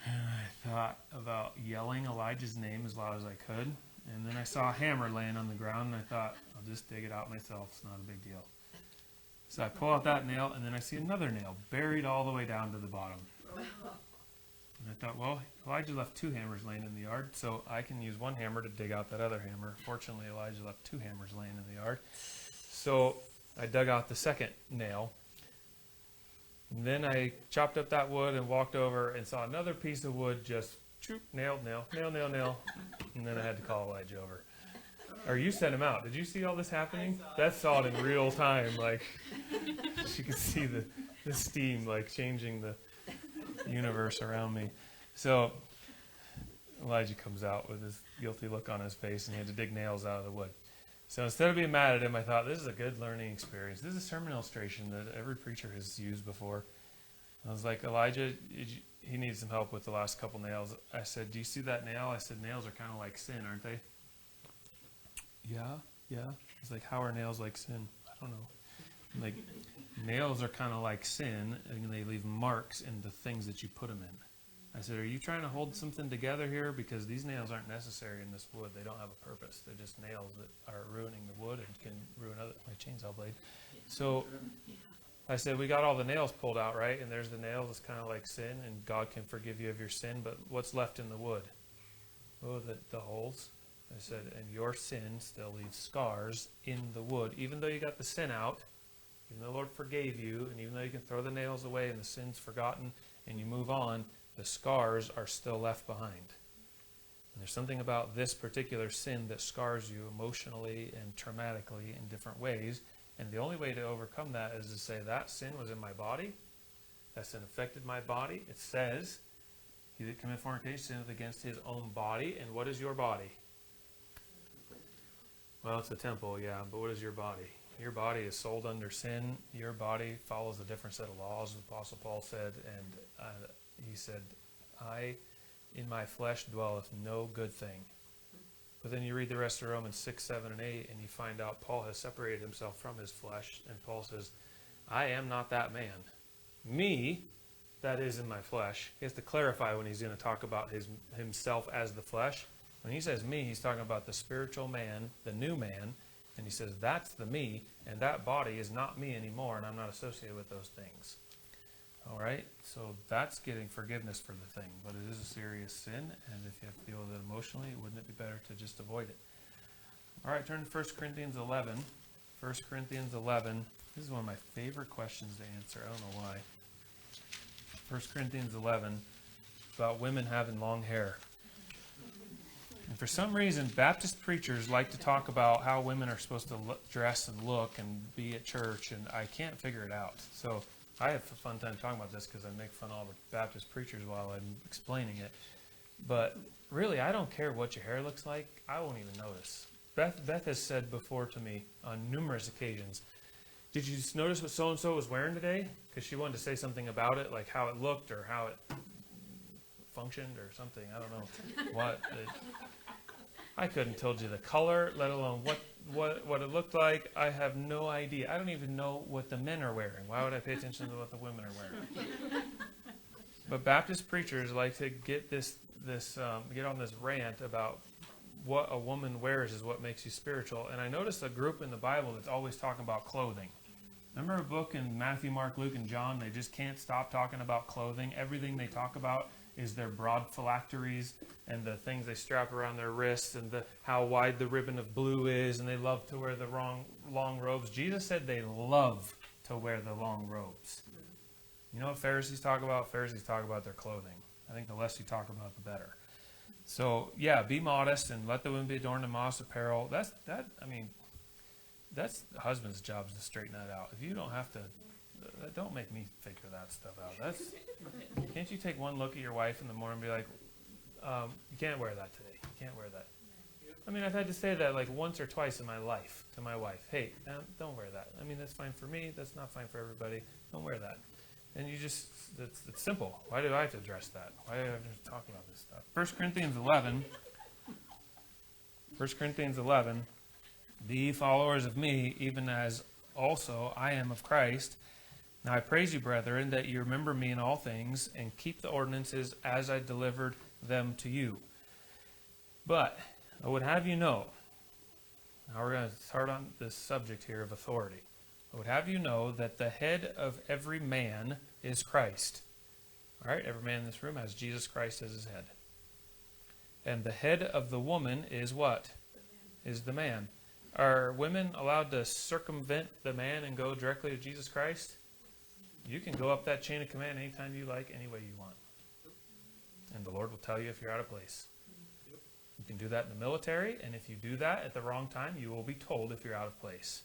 Speaker 1: And I thought about yelling Elijah's name as loud as I could, and then I saw a hammer laying on the ground, and I thought, I'll just dig it out myself. It's not a big deal. So I pull out that nail, and then I see another nail buried all the way down to the bottom. And I thought, well, Elijah left 2 hammers laying in the yard, so I can use 1 hammer to dig out that other hammer. Fortunately, Elijah left 2 hammers laying in the yard. So I dug out the second nail. And then I chopped up that wood and walked over and saw another piece of wood just nail. And then I had to call Elijah over. Or you sent him out. Did you see all this happening? That saw it in real time. Like, you could see the steam, like, changing the universe around me. So Elijah comes out with his guilty look on his face, and he had to dig nails out of the wood. So instead of being mad at him, I thought, this is a good learning experience. This is a sermon illustration that every preacher has used before. I was like, Elijah, he needs some help with the last couple nails. I said, do you see that nail? I said, nails are kind of like sin, aren't they? Yeah. It's like, how are nails like sin? I don't know. Like, nails are kind of like sin, and they leave marks in the things that you put them in. I said, are you trying to hold something together here? Because these nails aren't necessary in this wood. They don't have a purpose. They're just nails that are ruining the wood and can ruin my chainsaw blade. So I said, we got all the nails pulled out, right? And there's the nail that's kind of like sin, and God can forgive you of your sin, but what's left in the wood? Oh, the holes. I said, and your sin still leaves scars in the wood. Even though you got the sin out, even though the Lord forgave you, and even though you can throw the nails away and the sin's forgotten and you move on, the scars are still left behind. And there's something about this particular sin that scars you emotionally and traumatically in different ways. And the only way to overcome that is to say, that sin was in my body. That sin affected my body. It says, he that committeth fornication sinneth against his own body. And what is your body? Well, it's a temple, yeah, but what is your body? Your body is sold under sin. Your body follows a different set of laws, the Apostle Paul said, and he said, in my flesh dwelleth no good thing. But then you read the rest of Romans 6, 7, and 8, and you find out Paul has separated himself from his flesh, and Paul says, I am not that man. Me, that is in my flesh. He has to clarify when he's going to talk about himself as the flesh. When he says me, he's talking about the spiritual man, the new man, and he says that's the me, and that body is not me anymore, and I'm not associated with those things. All right? So that's getting forgiveness for the thing, but it is a serious sin, and if you have to deal with it emotionally, wouldn't it be better to just avoid it? All right, turn to 1 Corinthians 11. 1 Corinthians 11. This is one of my favorite questions to answer. I don't know why. 1 Corinthians 11, about women having long hair. And for some reason, Baptist preachers like to talk about how women are supposed to dress and look and be at church, and I can't figure it out. So I have a fun time talking about this because I make fun of all the Baptist preachers while I'm explaining it. But really, I don't care what your hair looks like. I won't even notice. Beth has said before to me on numerous occasions, did you notice what so-and-so was wearing today? Because she wanted to say something about it, like how it looked or how it functioned or something. I don't know what. I couldn't told you the color, let alone what it looked like. I have no idea. I don't even know what the men are wearing. Why would I pay attention to what the women are wearing? But Baptist preachers like to get get on this rant about what a woman wears is what makes you spiritual. And I noticed a group in the Bible that's always talking about clothing. Remember a book in Matthew, Mark, Luke, and John? They just can't stop talking about clothing. Everything they talk about is their broad phylacteries and the things they strap around their wrists and how wide the ribbon of blue is, and they love to wear the long robes. Jesus said they love to wear the long robes. You know what Pharisees talk about? Pharisees talk about their clothing. I think the less you talk about, the better. So, yeah, be modest and let the women be adorned in modest apparel. That's the husband's job to straighten that out. If you don't have to, don't make me figure that stuff out. Can't you take one look at your wife in the morning and be like, you can't wear that today. You can't wear that. I mean, I've had to say that like once or twice in my life to my wife. Hey, don't wear that. I mean, that's fine for me. That's not fine for everybody. Don't wear that. And you just, it's simple. Why do I have to address that? Why do I have to talk about this stuff? 1 Corinthians 11, be followers of me, even as also I am of Christ. Now I praise you, brethren, that you remember me in all things, and keep the ordinances as I delivered them to you. But I would have you know, now we're going to start on this subject here of authority. I would have you know that the head of every man is Christ. All right, every man in this room has Jesus Christ as his head. And the head of the woman is what? Is the man. Are women allowed to circumvent the man and go directly to Jesus Christ? You can go up that chain of command anytime you like, any way you want. And the Lord will tell you if you're out of place. You can do that in the military, and if you do that at the wrong time, you will be told if you're out of place.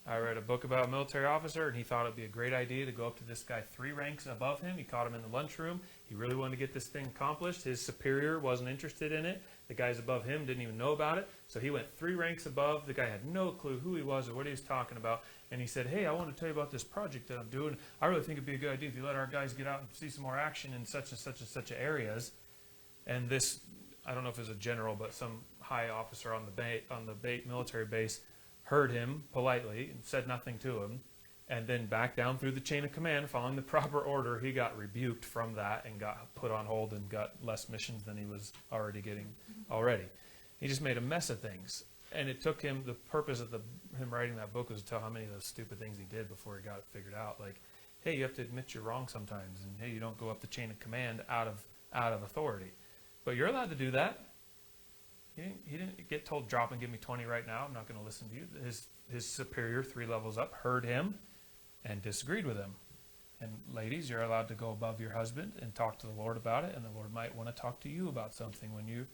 Speaker 1: I read a book about a military officer, and he thought it would be a great idea to go up to this guy 3 ranks above him. He caught him in the lunchroom. He really wanted to get this thing accomplished. His superior wasn't interested in it. The guys above him didn't even know about it. So he went 3 ranks above. The guy had no clue who he was or what he was talking about. And he said, hey, I want to tell you about this project that I'm doing. I really think it'd be a good idea if you let our guys get out and see some more action in such and such and such areas. And this, I don't know if it was a general, but some high officer on the military base heard him politely and said nothing to him, and then back down through the chain of command, following the proper order, he got rebuked from that and got put on hold and got less missions than he was already getting already. He just made a mess of things. And it took him, the purpose of him writing that book was to tell how many of those stupid things he did before he got it figured out. Like, hey, you have to admit you're wrong sometimes, and hey, you don't go up the chain of command out of authority. But you're allowed to do that. He didn't get told, drop and give me 20 right now. I'm not going to listen to you. His superior, 3 levels up, heard him and disagreed with him. And ladies, you're allowed to go above your husband and talk to the Lord about it. And the Lord might want to talk to you about something when you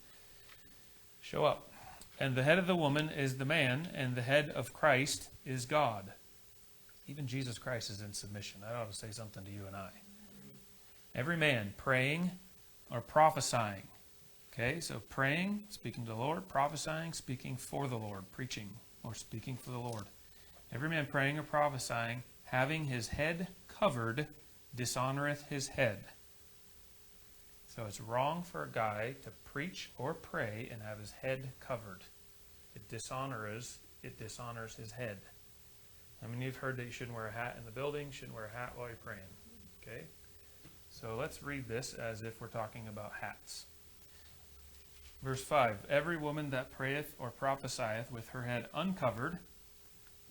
Speaker 1: show up. And the head of the woman is the man, and the head of Christ is God. Even Jesus Christ is in submission. That ought to say something to you and I. Every man praying or prophesying. Okay, so praying, speaking to the Lord, prophesying, speaking for the Lord, preaching or speaking for the Lord. Every man praying or prophesying, having his head covered, dishonoreth his head. So it's wrong for a guy to preach or pray and have his head covered. It dishonors his head. I mean, you've heard that you shouldn't wear a hat in the building, shouldn't wear a hat while you're praying. Okay? So let's read this as if we're talking about hats. Verse 5, every woman that prayeth or prophesieth with her head uncovered,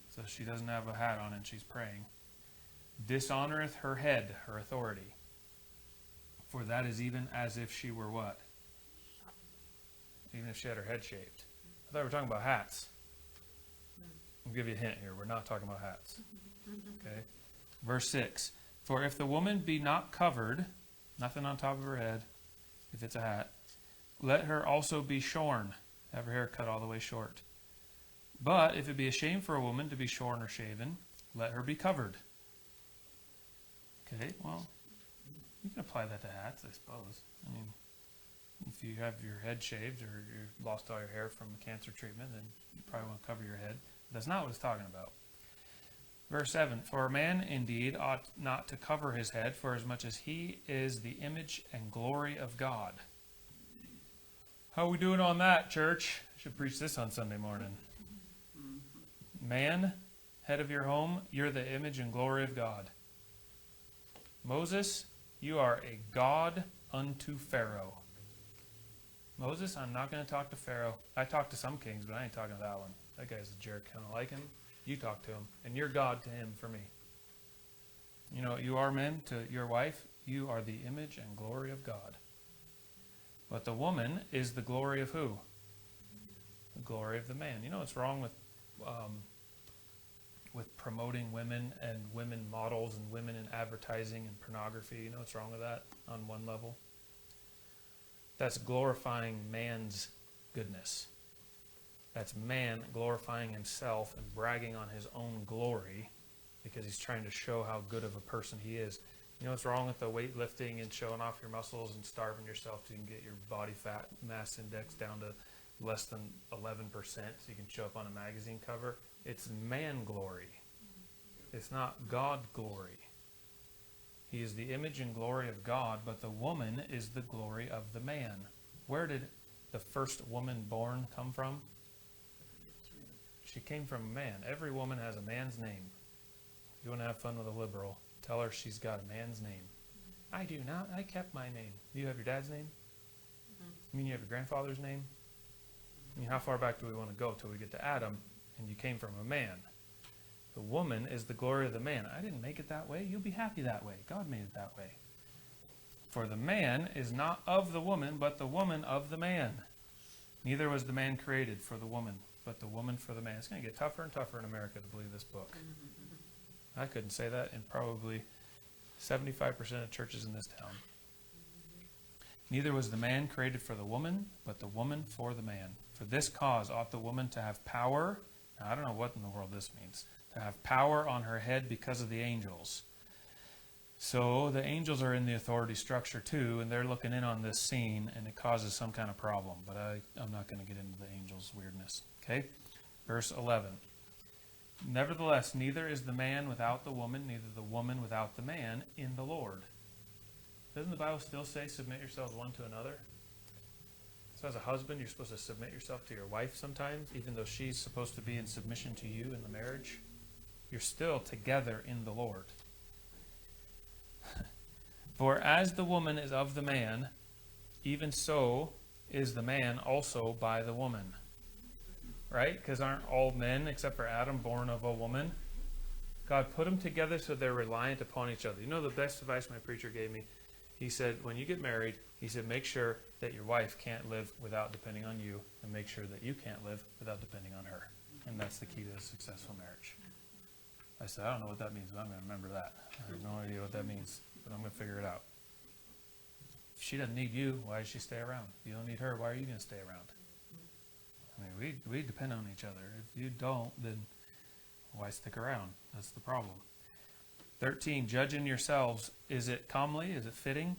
Speaker 1: so she doesn't have a hat on and she's praying, dishonoreth her head, her authority. For that is even as if she were what? Even if she had her head shaved. I thought we were talking about hats. I'll give you a hint here. We're not talking about hats. Okay. Verse 6, for if the woman be not covered, nothing on top of her head, if it's a hat, let her also be shorn, have her hair cut all the way short. But if it be a shame for a woman to be shorn or shaven, let her be covered. Okay, well, you can apply that to hats, I suppose. I mean, if you have your head shaved or you lost all your hair from the cancer treatment, then you probably want to cover your head. That's not what it's talking about. Verse 7, for a man indeed ought not to cover his head, for as much as he is the image and glory of God. How are we doing on that, church? I should preach this on Sunday morning. Man, head of your home, you're the image and glory of God. Moses, you are a God unto Pharaoh. Moses, I'm not going to talk to Pharaoh. I talk to some kings, but I ain't talking to that one. That guy's a jerk, kind of like him. You talk to him, and you're God to him for me. You know what you are, men, to your wife? You are the image and glory of God. But the woman is the glory of who? The glory of the man. You know what's wrong with promoting women and women models and women in advertising and pornography? You know what's wrong with that on one level? That's glorifying man's goodness. That's man glorifying himself and bragging on his own glory because he's trying to show how good of a person he is. You know what's wrong with the weightlifting and showing off your muscles and starving yourself so you can get your body fat mass index down to less than 11% so you can show up on a magazine cover? It's man glory. It's not God glory. He is the image and glory of God, but the woman is the glory of the man. Where did the first woman born come from? She came from a man. Every woman has a man's name. If you want to have fun with a liberal, tell her she's got a man's name. I do not. I kept my name. Do you have your dad's name? You mean you have your grandfather's name? I mean, how far back do we want to go till we get to Adam and you came from a man? The woman is the glory of the man. I didn't make it that way. You'll be happy that way. God made it that way. For the man is not of the woman, but the woman of the man. Neither was the man created for the woman, but the woman for the man. It's going to get tougher and tougher in America to believe this book. I couldn't say that in probably 75% of churches in this town. Neither was the man created for the woman, but the woman for the man. For this cause ought the woman to have power. Now, I don't know what in the world this means. To have power on her head because of the angels. So the angels are in the authority structure too, and they're looking in on this scene, and it causes some kind of problem. But I'm not going to get into the angels' weirdness. Okay? Verse 11. Nevertheless, neither is the man without the woman, neither the woman without the man in the Lord. Doesn't the Bible still say, submit yourselves one to another? So as a husband, you're supposed to submit yourself to your wife sometimes, even though she's supposed to be in submission to you in the marriage. You're still together in the Lord. For as the woman is of the man, even so is the man also by the woman. Right? Because aren't all men, except for Adam, born of a woman? God put them together so they're reliant upon each other. You know the best advice my preacher gave me? He said, when you get married, he said, make sure that your wife can't live without depending on you, and make sure that you can't live without depending on her. And that's the key to a successful marriage. I said, I don't know what that means, but I'm going to remember that. I have no idea what that means, but I'm going to figure it out. If she doesn't need you, why does she stay around? If you don't need her, why are you going to stay around? I mean, we depend on each other. If you don't, then why stick around? That's the problem. 13, judge in yourselves, is it comely, is it fitting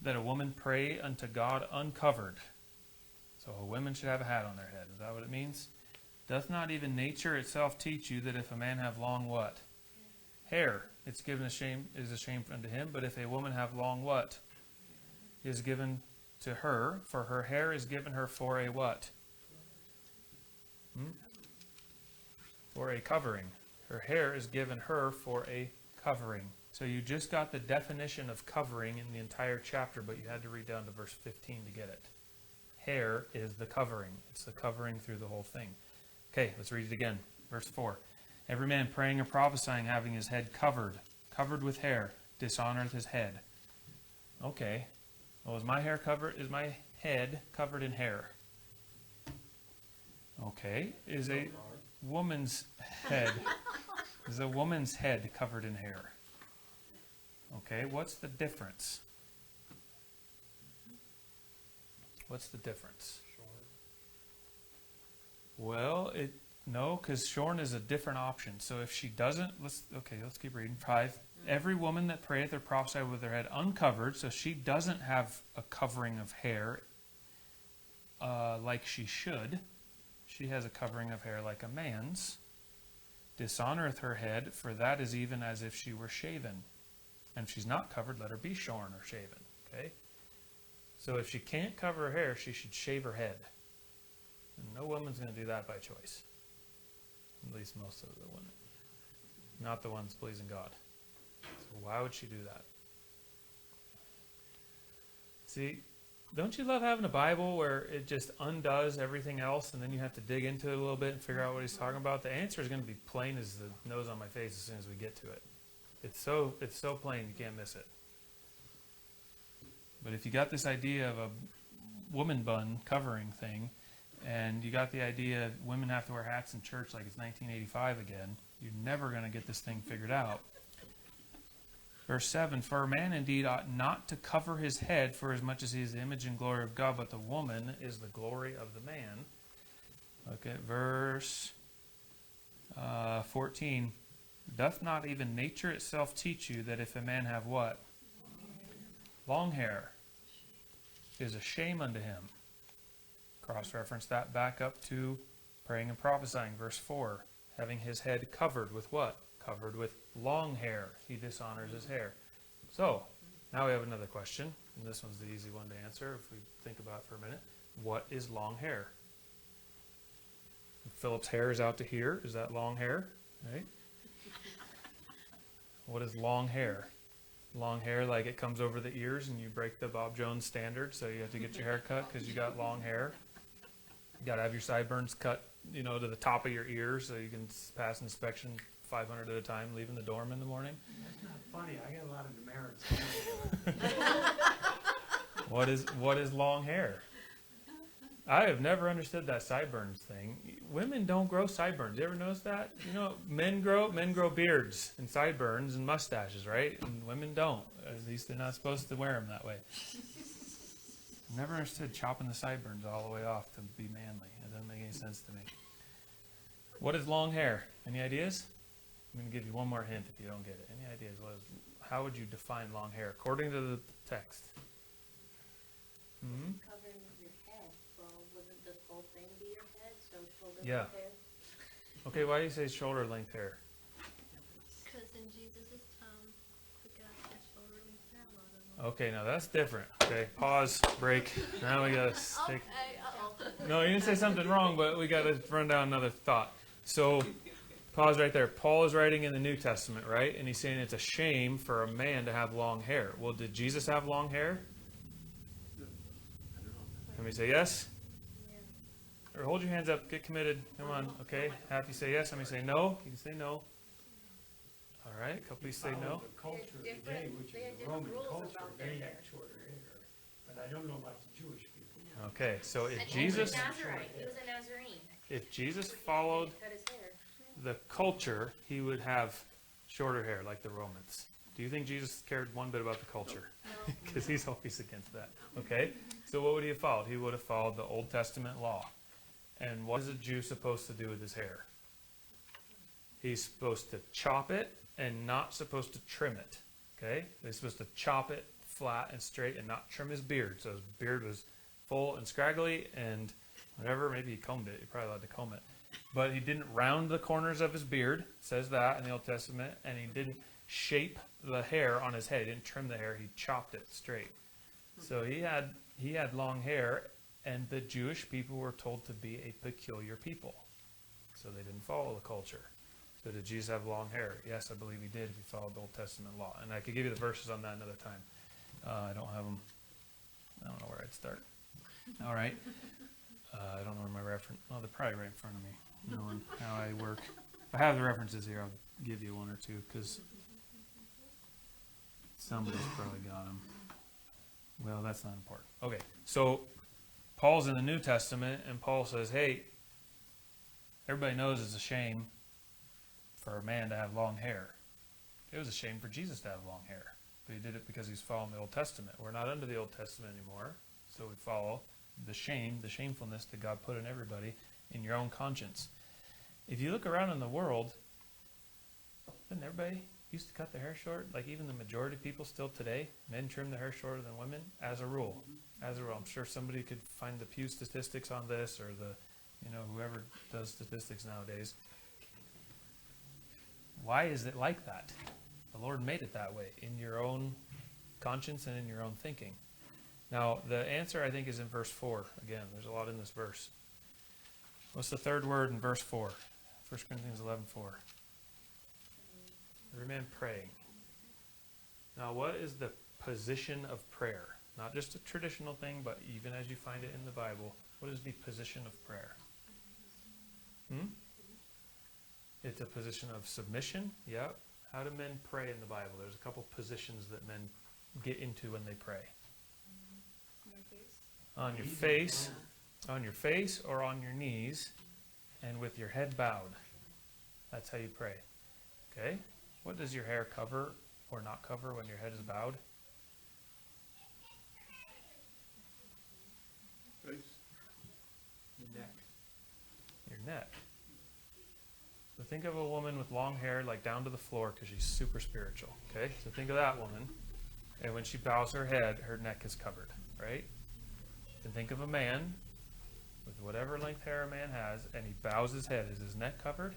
Speaker 1: that a woman pray unto God uncovered? So a woman should have a hat on their head. Is that what it means? Doth not even nature itself teach you that if a man have long what? Hair, it's given a shame, is a shame unto him. But if a woman have long what? Is given to her, for her hair is given her for a what? For a covering. Her hair is given her for a covering. So you just got the definition of covering in the entire chapter, but you had to read down to verse 15 to get it. Hair is the covering. It's the covering through the whole thing. Okay, let's read it again. Verse 4. Every man praying or prophesying, having his head covered with hair, dishonoreth his head. Okay. Well, is my head covered in hair? Okay. Is a woman's head covered in hair? Okay, what's the difference? What's the difference? Well, no, because shorn is a different option. So if she doesn't, let's keep reading. 5. Every woman that prayeth or prophesieth with her head uncovered, so she doesn't have a covering of hair like she should. She has a covering of hair like a man's. Dishonoreth her head, for that is even as if she were shaven. And if she's not covered, let her be shorn or shaven. Okay? So if she can't cover her hair, she should shave her head. And no woman's going to do that by choice. At least most of the women. Not the ones pleasing God. So why would she do that? See, don't you love having a Bible where it just undoes everything else and then you have to dig into it a little bit and figure out what he's talking about? The answer is going to be plain as the nose on my face as soon as we get to it. It's so plain you can't miss it. But if you got this idea of a woman bun covering thing, and you got the idea women have to wear hats in church like it's 1985 again, you're never going to get this thing figured out. Verse 7, for a man indeed ought not to cover his head for as much as he is the image and glory of God, but the woman is the glory of the man. Okay, verse 14, doth not even nature itself teach you that if a man have what? Long hair is a shame unto him. Cross-reference that back up to praying and prophesying. Verse 4, having his head covered with what? Covered with long hair. He dishonors his hair. So, now we have another question. And this one's the easy one to answer if we think about it for a minute. What is long hair? Philip's hair is out to here. Is that long hair? Right? What is long hair? Long hair like it comes over the ears and you break the Bob Jones standard, so you have to get your hair cut because you got long hair. You got to have your sideburns cut, to the top of your ears so you can pass inspection 500 at a time leaving the dorm in the morning?
Speaker 3: That's not funny. I got a lot of demerits.
Speaker 1: What is long hair? I have never understood that sideburns thing. Women don't grow sideburns. You ever notice that? You know, men grow beards and sideburns and mustaches, right? And women don't. At least they're not supposed to wear them that way. Never understood chopping the sideburns all the way off to be manly. It doesn't make any sense to me. What is long hair? Any ideas? I'm going to give you one more hint if you don't get it. Any ideas? How would you define long hair according to the text? Hmm?
Speaker 4: Covering your head, well, wouldn't the whole thing be your head, so shoulder
Speaker 1: Yeah.
Speaker 4: length hair?
Speaker 1: Okay, why do you say shoulder length hair?
Speaker 5: Because in Jesus' time, we got that shoulder length hair, a lot of them.
Speaker 1: Okay, now that's different. Okay, pause, break. Now we gotta take.
Speaker 5: Okay, uh-oh.
Speaker 1: No, you didn't say something wrong, but we gotta run down another thought. So, pause right there. Paul is writing in the New Testament, right? And he's saying it's a shame for a man to have long hair. Well, did Jesus have long hair? Let me say yes. Or hold your hands up. Get committed. Come on. Okay. Happy say yes. Let me say no. You can say no. All right. A couple of you say no.
Speaker 3: The culture of the day,
Speaker 4: Different-
Speaker 3: which
Speaker 4: they
Speaker 3: is
Speaker 4: had
Speaker 3: the
Speaker 4: different
Speaker 3: Roman
Speaker 4: rules
Speaker 3: culture,
Speaker 4: about their
Speaker 3: they
Speaker 4: hair.
Speaker 3: had shorter hair. But I don't know about the Jewish people.
Speaker 1: Okay. So if
Speaker 4: And
Speaker 1: Jesus,
Speaker 4: he was a Nazarite. He was a Nazarene.
Speaker 1: if Jesus
Speaker 4: He
Speaker 1: followed
Speaker 4: cut his hair.
Speaker 1: the culture, he would have shorter hair like the Romans. Do you think Jesus cared one bit about the culture?
Speaker 4: No.
Speaker 1: Because he's always against that. Okay? So what would he have followed? He would have followed the Old Testament law. And what is a Jew supposed to do with his hair? He's supposed to chop it and not supposed to trim it. Okay? He's supposed to chop it flat and straight and not trim his beard. So his beard was full and scraggly and whatever. Maybe he combed it. You're probably allowed to comb it. But he didn't round the corners of his beard. It says that in the Old Testament. And he didn't shape the hair on his head. He didn't trim the hair. He chopped it straight. So he had long hair, and the Jewish people were told to be a peculiar people. So they didn't follow the culture. So did Jesus have long hair? Yes, I believe he did if he followed the Old Testament law. And I could give you the verses on that another time. I don't have them. I don't know where I'd start. All right. I don't know where my reference. Well, they're probably right in front of me, knowing how I work. If I have the references here, I'll give you one or two, because somebody's probably got them. Well, that's not important. Okay, so Paul's in the New Testament, and Paul says, hey, everybody knows it's a shame for a man to have long hair. It was a shame for Jesus to have long hair. But he did it because he's following the Old Testament. We're not under the Old Testament anymore, so we follow the shamefulness that God put in everybody in your own conscience. If you look around in the world, doesn't everybody used to cut their hair short? Like even the majority of people still today, men trim their hair shorter than women, as a rule. As a rule. I'm sure somebody could find the Pew statistics on this, or whoever does statistics nowadays. Why is it like that? The Lord made it that way in your own conscience and in your own thinking. Now, the answer, I think, is in verse 4. Again, there's a lot in this verse. What's the third word in verse 4? 1 Corinthians 11:4. Every man praying. Now, what is the position of prayer? Not just a traditional thing, but even as you find it in the Bible, what is the position of prayer? It's a position of submission. Yep. How do men pray in the Bible? There's a couple positions that men get into when they pray. On your face, or on your knees, and with your head bowed. That's how you pray. Okay? What does your hair cover or not cover when your head is bowed?
Speaker 2: Face.
Speaker 3: Neck.
Speaker 1: Your neck. So think of a woman with long hair like down to the floor because she's super spiritual. Okay? So think of that woman. And when she bows her head, her neck is covered. Right? And think of a man with whatever length hair a man has, and he bows his head. Is his neck covered?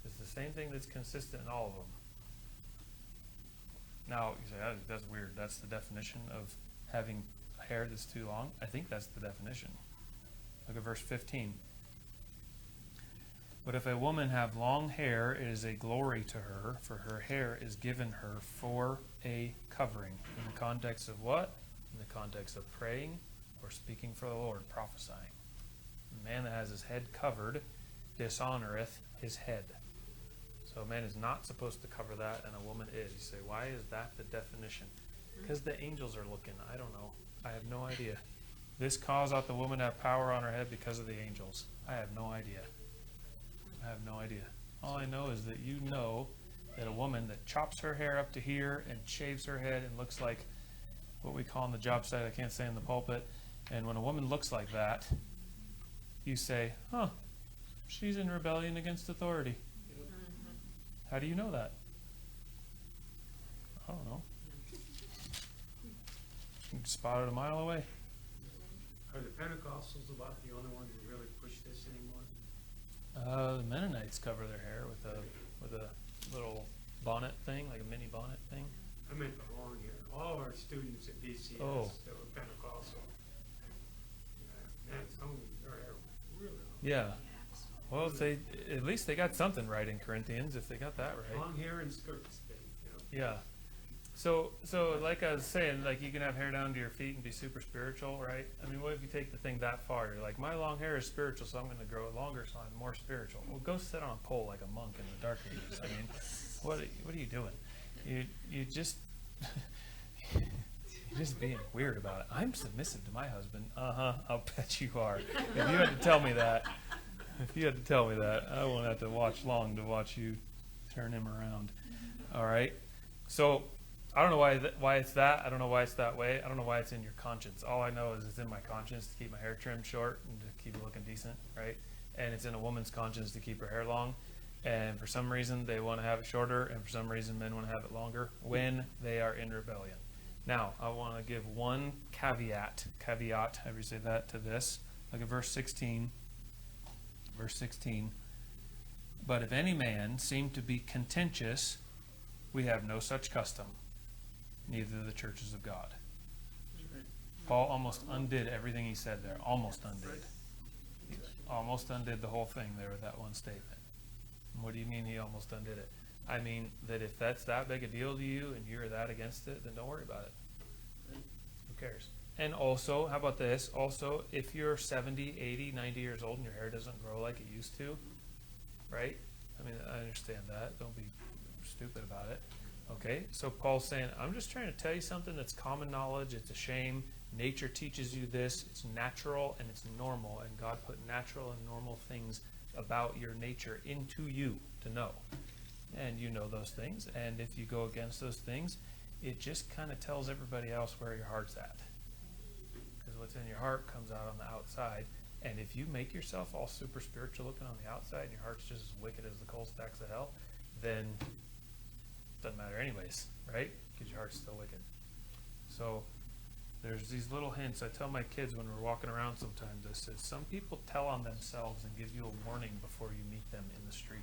Speaker 1: It's the same thing that's consistent in all of them. Now, you say, oh, that's weird. That's the definition of having hair that's too long? I think that's the definition. Look at verse 15. But if a woman have long hair, it is a glory to her, for her hair is given her for a covering. In the context of what? In the context of praying or speaking for the Lord, prophesying. The man that has his head covered dishonoreth his head. So a man is not supposed to cover that, and a woman is. You say, why is that the definition? Because the angels are looking. I don't know. I have no idea. This cause ought the woman to have power on her head because of the angels. I have no idea. I have no idea. All I know is that you know that a woman that chops her hair up to here and shaves her head and looks like what we call on the job site, I can't say in the pulpit, and when a woman looks like that, you say, huh, she's in rebellion against authority. How do you know that? I don't know. You can spot it a mile away.
Speaker 3: Are the Pentecostals about the only ones who really push this anymore?
Speaker 1: The Mennonites cover their hair with a little bonnet thing, like a mini bonnet thing.
Speaker 3: I meant the long hair. All our students at BCS that were Pentecostal. Yeah, man, some of them, their hair was really long.
Speaker 1: Yeah. Well, if they at least they got something right in Corinthians, if they got that right.
Speaker 3: Long hair and skirts, you know.
Speaker 1: Yeah. So like I was saying, like you can have hair down to your feet and be super spiritual, right? I mean, what if you take the thing that far? You're like, my long hair is spiritual, so I'm going to grow it longer, so I'm more spiritual. Well, go sit on a pole like a monk in the Dark Ages. I mean, what are you doing? You just you're just being weird about it. I'm submissive to my husband. I'll bet you are. If you had to tell me that, I won't have to watch long to watch you turn him around. All right. So I don't know why it's that. I don't know why it's that way. I don't know why it's in your conscience. All I know is it's in my conscience to keep my hair trimmed short and to keep it looking decent, right? And it's in a woman's conscience to keep her hair long. And for some reason, they want to have it shorter, and for some reason, men want to have it longer when they are in rebellion. Now, I want to give one caveat, however you say that, to this. Look at verse 16. Verse 16. But if any man seem to be contentious, we have no such custom, neither the churches of God. Paul almost undid everything he said there. Almost undid. He almost undid the whole thing there with that one statement. What do you mean he almost undid it? I mean that if that's that big a deal to you and you're that against it, then don't worry about it. Who cares? And also, how about this? Also, if you're 70, 80, 90 years old and your hair doesn't grow like it used to, right? I mean, I understand that. Don't be stupid about it. Okay, so Paul's saying, I'm just trying to tell you something that's common knowledge. It's a shame. Nature teaches you this. It's natural and it's normal. And God put natural and normal things about your nature into you to know. And you know those things. And if you go against those things, it just kind of tells everybody else where your heart's at. Because what's in your heart comes out on the outside. And if you make yourself all super spiritual looking on the outside and your heart's just as wicked as the coal stacks of hell, then it doesn't matter anyways, right? Because your heart's still wicked. So there's these little hints. I tell my kids when we're walking around sometimes, I said, some people tell on themselves and give you a warning before you meet them in the street.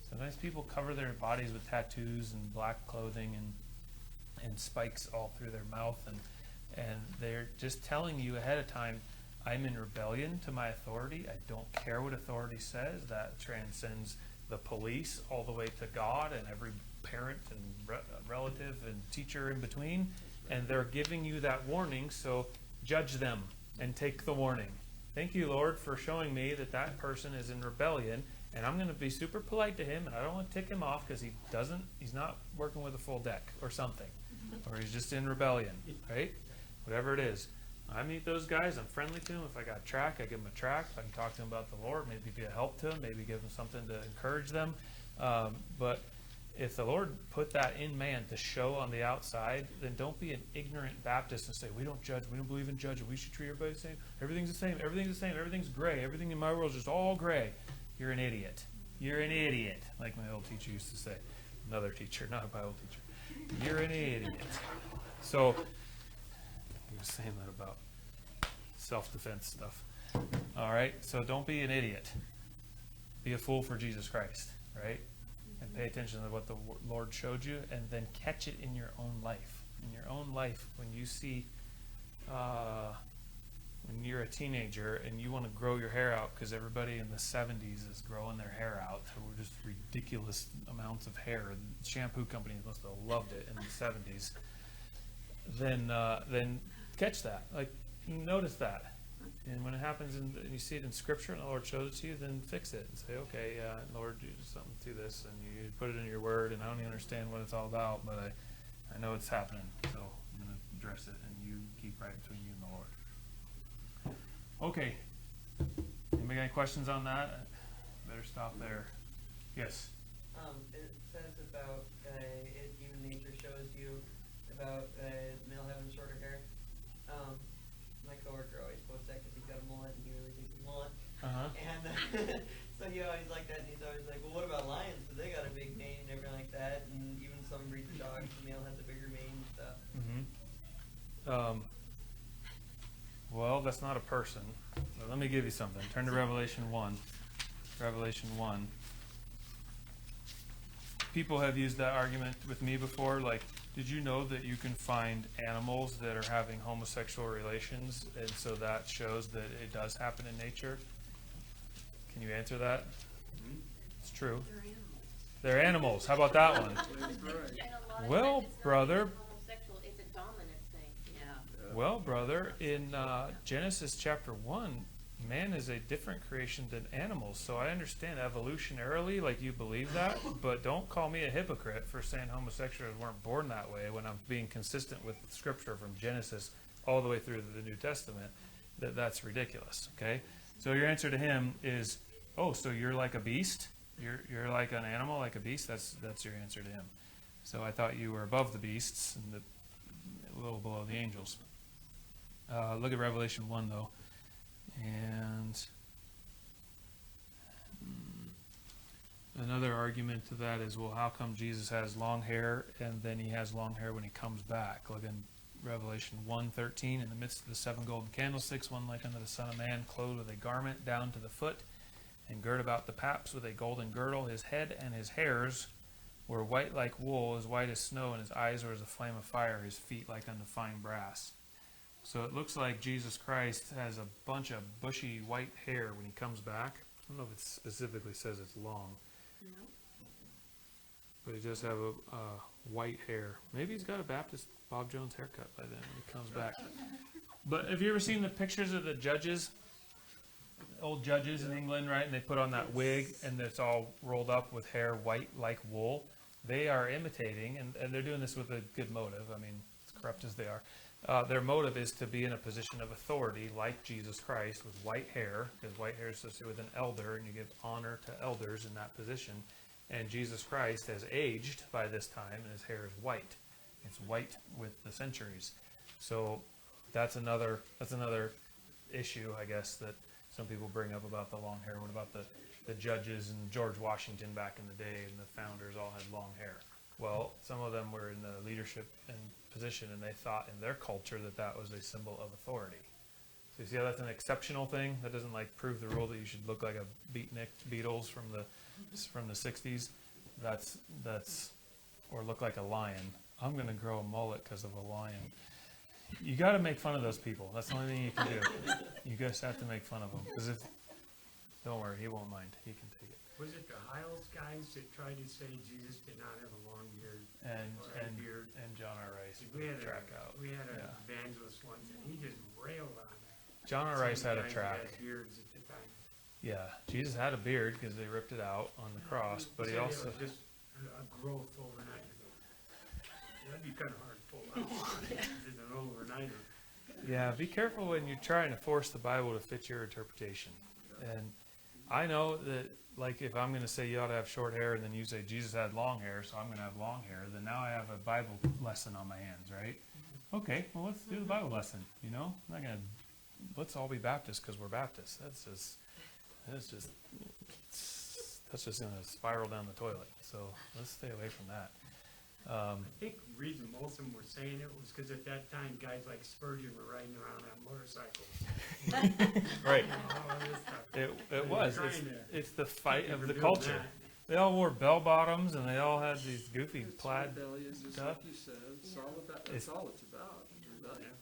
Speaker 1: Sometimes people cover their bodies with tattoos and black clothing and spikes all through their mouth, and they're just telling you ahead of time, I'm in rebellion to my authority. I don't care what authority says. That transcends the police all the way to God and every parent and relative and teacher in between. And they're giving you that warning, so judge them and take the warning. Thank you, Lord, for showing me that that person is in rebellion, and I'm going to be super polite to him, and I don't want to tick him off because he's not working with a full deck or something, or he's just in rebellion, right? Whatever it is. I meet those guys, I'm friendly to them. If I got a track, I give them a track. If I can talk to them about the Lord, maybe be a help to them, maybe give them something to encourage them. But if the Lord put that in man to show on the outside, then don't be an ignorant Baptist and say, we don't judge, we don't believe in judging, we should treat everybody the same. Everything's the same, everything's gray, everything in my world is just all gray. You're an idiot. You're an idiot, like my old teacher used to say. Another teacher, not a Bible teacher. You're an idiot. So, he was saying that about self-defense stuff. All right, so don't be an idiot. Be a fool for Jesus Christ, right? And pay attention to what the Lord showed you, and then catch it in your own life. In your own life, when you see, when you're a teenager and you want to grow your hair out because everybody in the 70s is growing their hair out, there were just ridiculous amounts of hair. The shampoo companies must have loved it in the 70s. Then catch that. Like, notice that. And when it happens and you see it in Scripture and the Lord shows it to you, then fix it and say, okay, Lord, do something to this, and you put it in your Word, and I don't even understand what it's all about, but I know it's happening, so I'm going to address it, and you keep right between you and the Lord. Okay. Anybody got any questions on that? Better stop there. Yes.
Speaker 6: It says about human nature shows you about male having shorter hair. My coworker always quotes that because he's got a mullet and he really thinks a mullet. And so he always like that, and he's always like, well, what about lions? So they got a big mane and everything like that, and even some breeds of dogs, the male has a bigger mane and stuff.
Speaker 1: Well, that's not a person. So let me give you something. Turn to Revelation 1. Revelation 1. People have used that argument with me before, like, did you know that you can find animals that are having homosexual relations, and so that shows that it does happen in nature? Can you answer that? It's true. They're animals. How about that one?
Speaker 4: And a lot of
Speaker 1: Well,
Speaker 4: times it's not
Speaker 1: brother.
Speaker 4: even homosexual, it's a dominance thing. Yeah.
Speaker 1: Well, brother, in Genesis chapter 1, man is a different creation than animals. So I understand evolutionarily, like you believe that, but don't call me a hypocrite for saying homosexuals weren't born that way when I'm being consistent with Scripture from Genesis all the way through the New Testament. That's ridiculous, okay? So your answer to him is, oh, so you're like a beast? You're like an animal, like a beast? That's your answer to him. So I thought you were above the beasts and a little below the angels. Look at Revelation 1, though. And another argument to that is, well, how come Jesus has long hair and then he has long hair when he comes back? Look in Revelation 1:13, in the midst of the 7 golden candlesticks, one like unto the Son of Man, clothed with a garment down to the foot, and girt about the paps with a golden girdle. His head and his hairs were white like wool, as white as snow, and his eyes were as a flame of fire, his feet like unto fine brass. So it looks like Jesus Christ has a bunch of bushy white hair when he comes back. I don't know if it specifically says it's long.
Speaker 5: No.
Speaker 1: But he does have a white hair. Maybe he's got a Baptist Bob Jones haircut by then when he comes back. But have you ever seen the pictures of the judges? Old judges in England, right? And they put on that wig and it's all rolled up with hair white like wool. They are imitating, and they're doing this with a good motive. I mean, as corrupt as they are. Their motive is to be in a position of authority like Jesus Christ with white hair, because white hair is associated with an elder, and you give honor to elders in that position. And Jesus Christ has aged by this time, and his hair is white. It's white with the centuries. So that's another issue, I guess, that some people bring up about the long hair. What about the judges and George Washington back in the day, and the founders all had long hair? Well, some of them were in the leadership and position, and they thought in their culture that was a symbol of authority. So you see how that's an exceptional thing? That doesn't like prove the rule that you should look like a beatnik Beatles from the 60s. That's or look like a lion. I'm gonna grow a mullet because of a lion. You got to make fun of those people. That's the only thing you can do. You guys have to make fun of them, because don't worry, he won't mind. He can take it.
Speaker 3: Was it the Hiles guys that tried to say Jesus did not have a long beard?
Speaker 1: And
Speaker 3: beard?
Speaker 1: and John R. Rice
Speaker 3: We had
Speaker 1: track out.
Speaker 3: We had an
Speaker 1: Yeah.
Speaker 3: evangelist once, and he just railed on it.
Speaker 1: John R. Rice had a
Speaker 3: Guys
Speaker 1: track.
Speaker 3: that had beards at the time.
Speaker 1: Yeah, Jesus had a beard because they ripped it out on the cross, but he
Speaker 3: Said it
Speaker 1: also
Speaker 3: was just a growth overnight. That'd be kind of hard to pull out. Just an overnighter.
Speaker 1: yeah. Be careful when you're trying to force the Bible to fit your interpretation. And I know that, like, if I'm going to say you ought to have short hair, and then you say Jesus had long hair, so I'm going to have long hair, then now I have a Bible lesson on my hands, right? Okay, well, let's do the Bible lesson. You know, I'm not going to. Let's all be Baptists because we're Baptists. That's just going to spiral down the toilet. So let's stay away from that.
Speaker 3: I think the reason most of them were saying it was because at that time guys like Spurgeon were riding around on motorcycles.
Speaker 1: Right.
Speaker 3: All this stuff.
Speaker 1: It was.
Speaker 3: Trying to
Speaker 1: It's the fight
Speaker 3: keep
Speaker 1: of
Speaker 3: from
Speaker 1: the
Speaker 3: doing
Speaker 1: culture.
Speaker 3: that.
Speaker 1: They all wore bell bottoms, and they all had these goofy
Speaker 2: It's
Speaker 1: plaid
Speaker 2: rebellious, just
Speaker 1: stuff.
Speaker 2: like you said. It's all about. That's all it's about. Rebellion,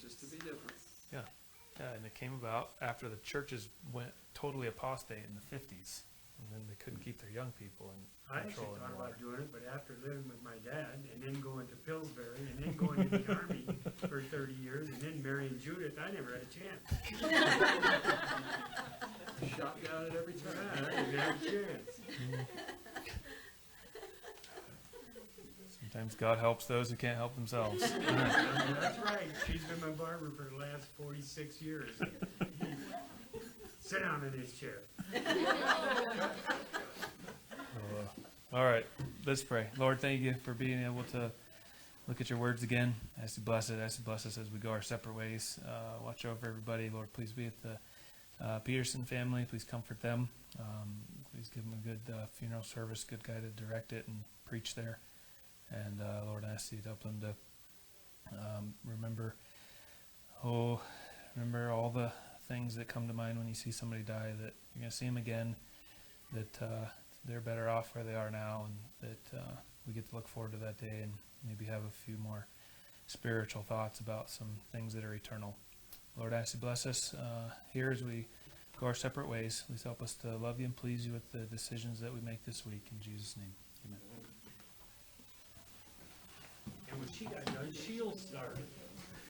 Speaker 2: just to be different.
Speaker 1: Yeah, and it came about after the churches went totally apostate in the 50s. And then they couldn't keep their young people in
Speaker 3: I actually
Speaker 1: control
Speaker 3: thought
Speaker 1: anymore.
Speaker 3: about doing it, but after living with my dad, and then going to Pillsbury, and then going to the army for 30 years, and then marrying Judith, I never had a chance.
Speaker 2: Shot down at every
Speaker 3: I
Speaker 2: turn.
Speaker 3: didn't have a chance.
Speaker 1: Sometimes God helps those who can't help themselves.
Speaker 3: That's right. She's been my barber for the last 46 years. Sit down in this chair.
Speaker 1: All right, let's pray. Lord, thank you for being able to look at your words again. I ask you bless it. I ask you bless us as we go our separate ways. Watch over everybody. Lord, please be with the Peterson family. Please comfort them. Please give them a good funeral service, good guy to direct it and preach there. And Lord, I ask you to help them to remember all the things that come to mind when you see somebody die, that you're going to see them again, that they're better off where they are now, and that we get to look forward to that day and maybe have a few more spiritual thoughts about some things that are eternal. Lord, I ask you to bless us here as we go our separate ways. Please help us to love you and please you with the decisions that we make this week. In Jesus' name, amen.
Speaker 3: And when she got done, she'll start.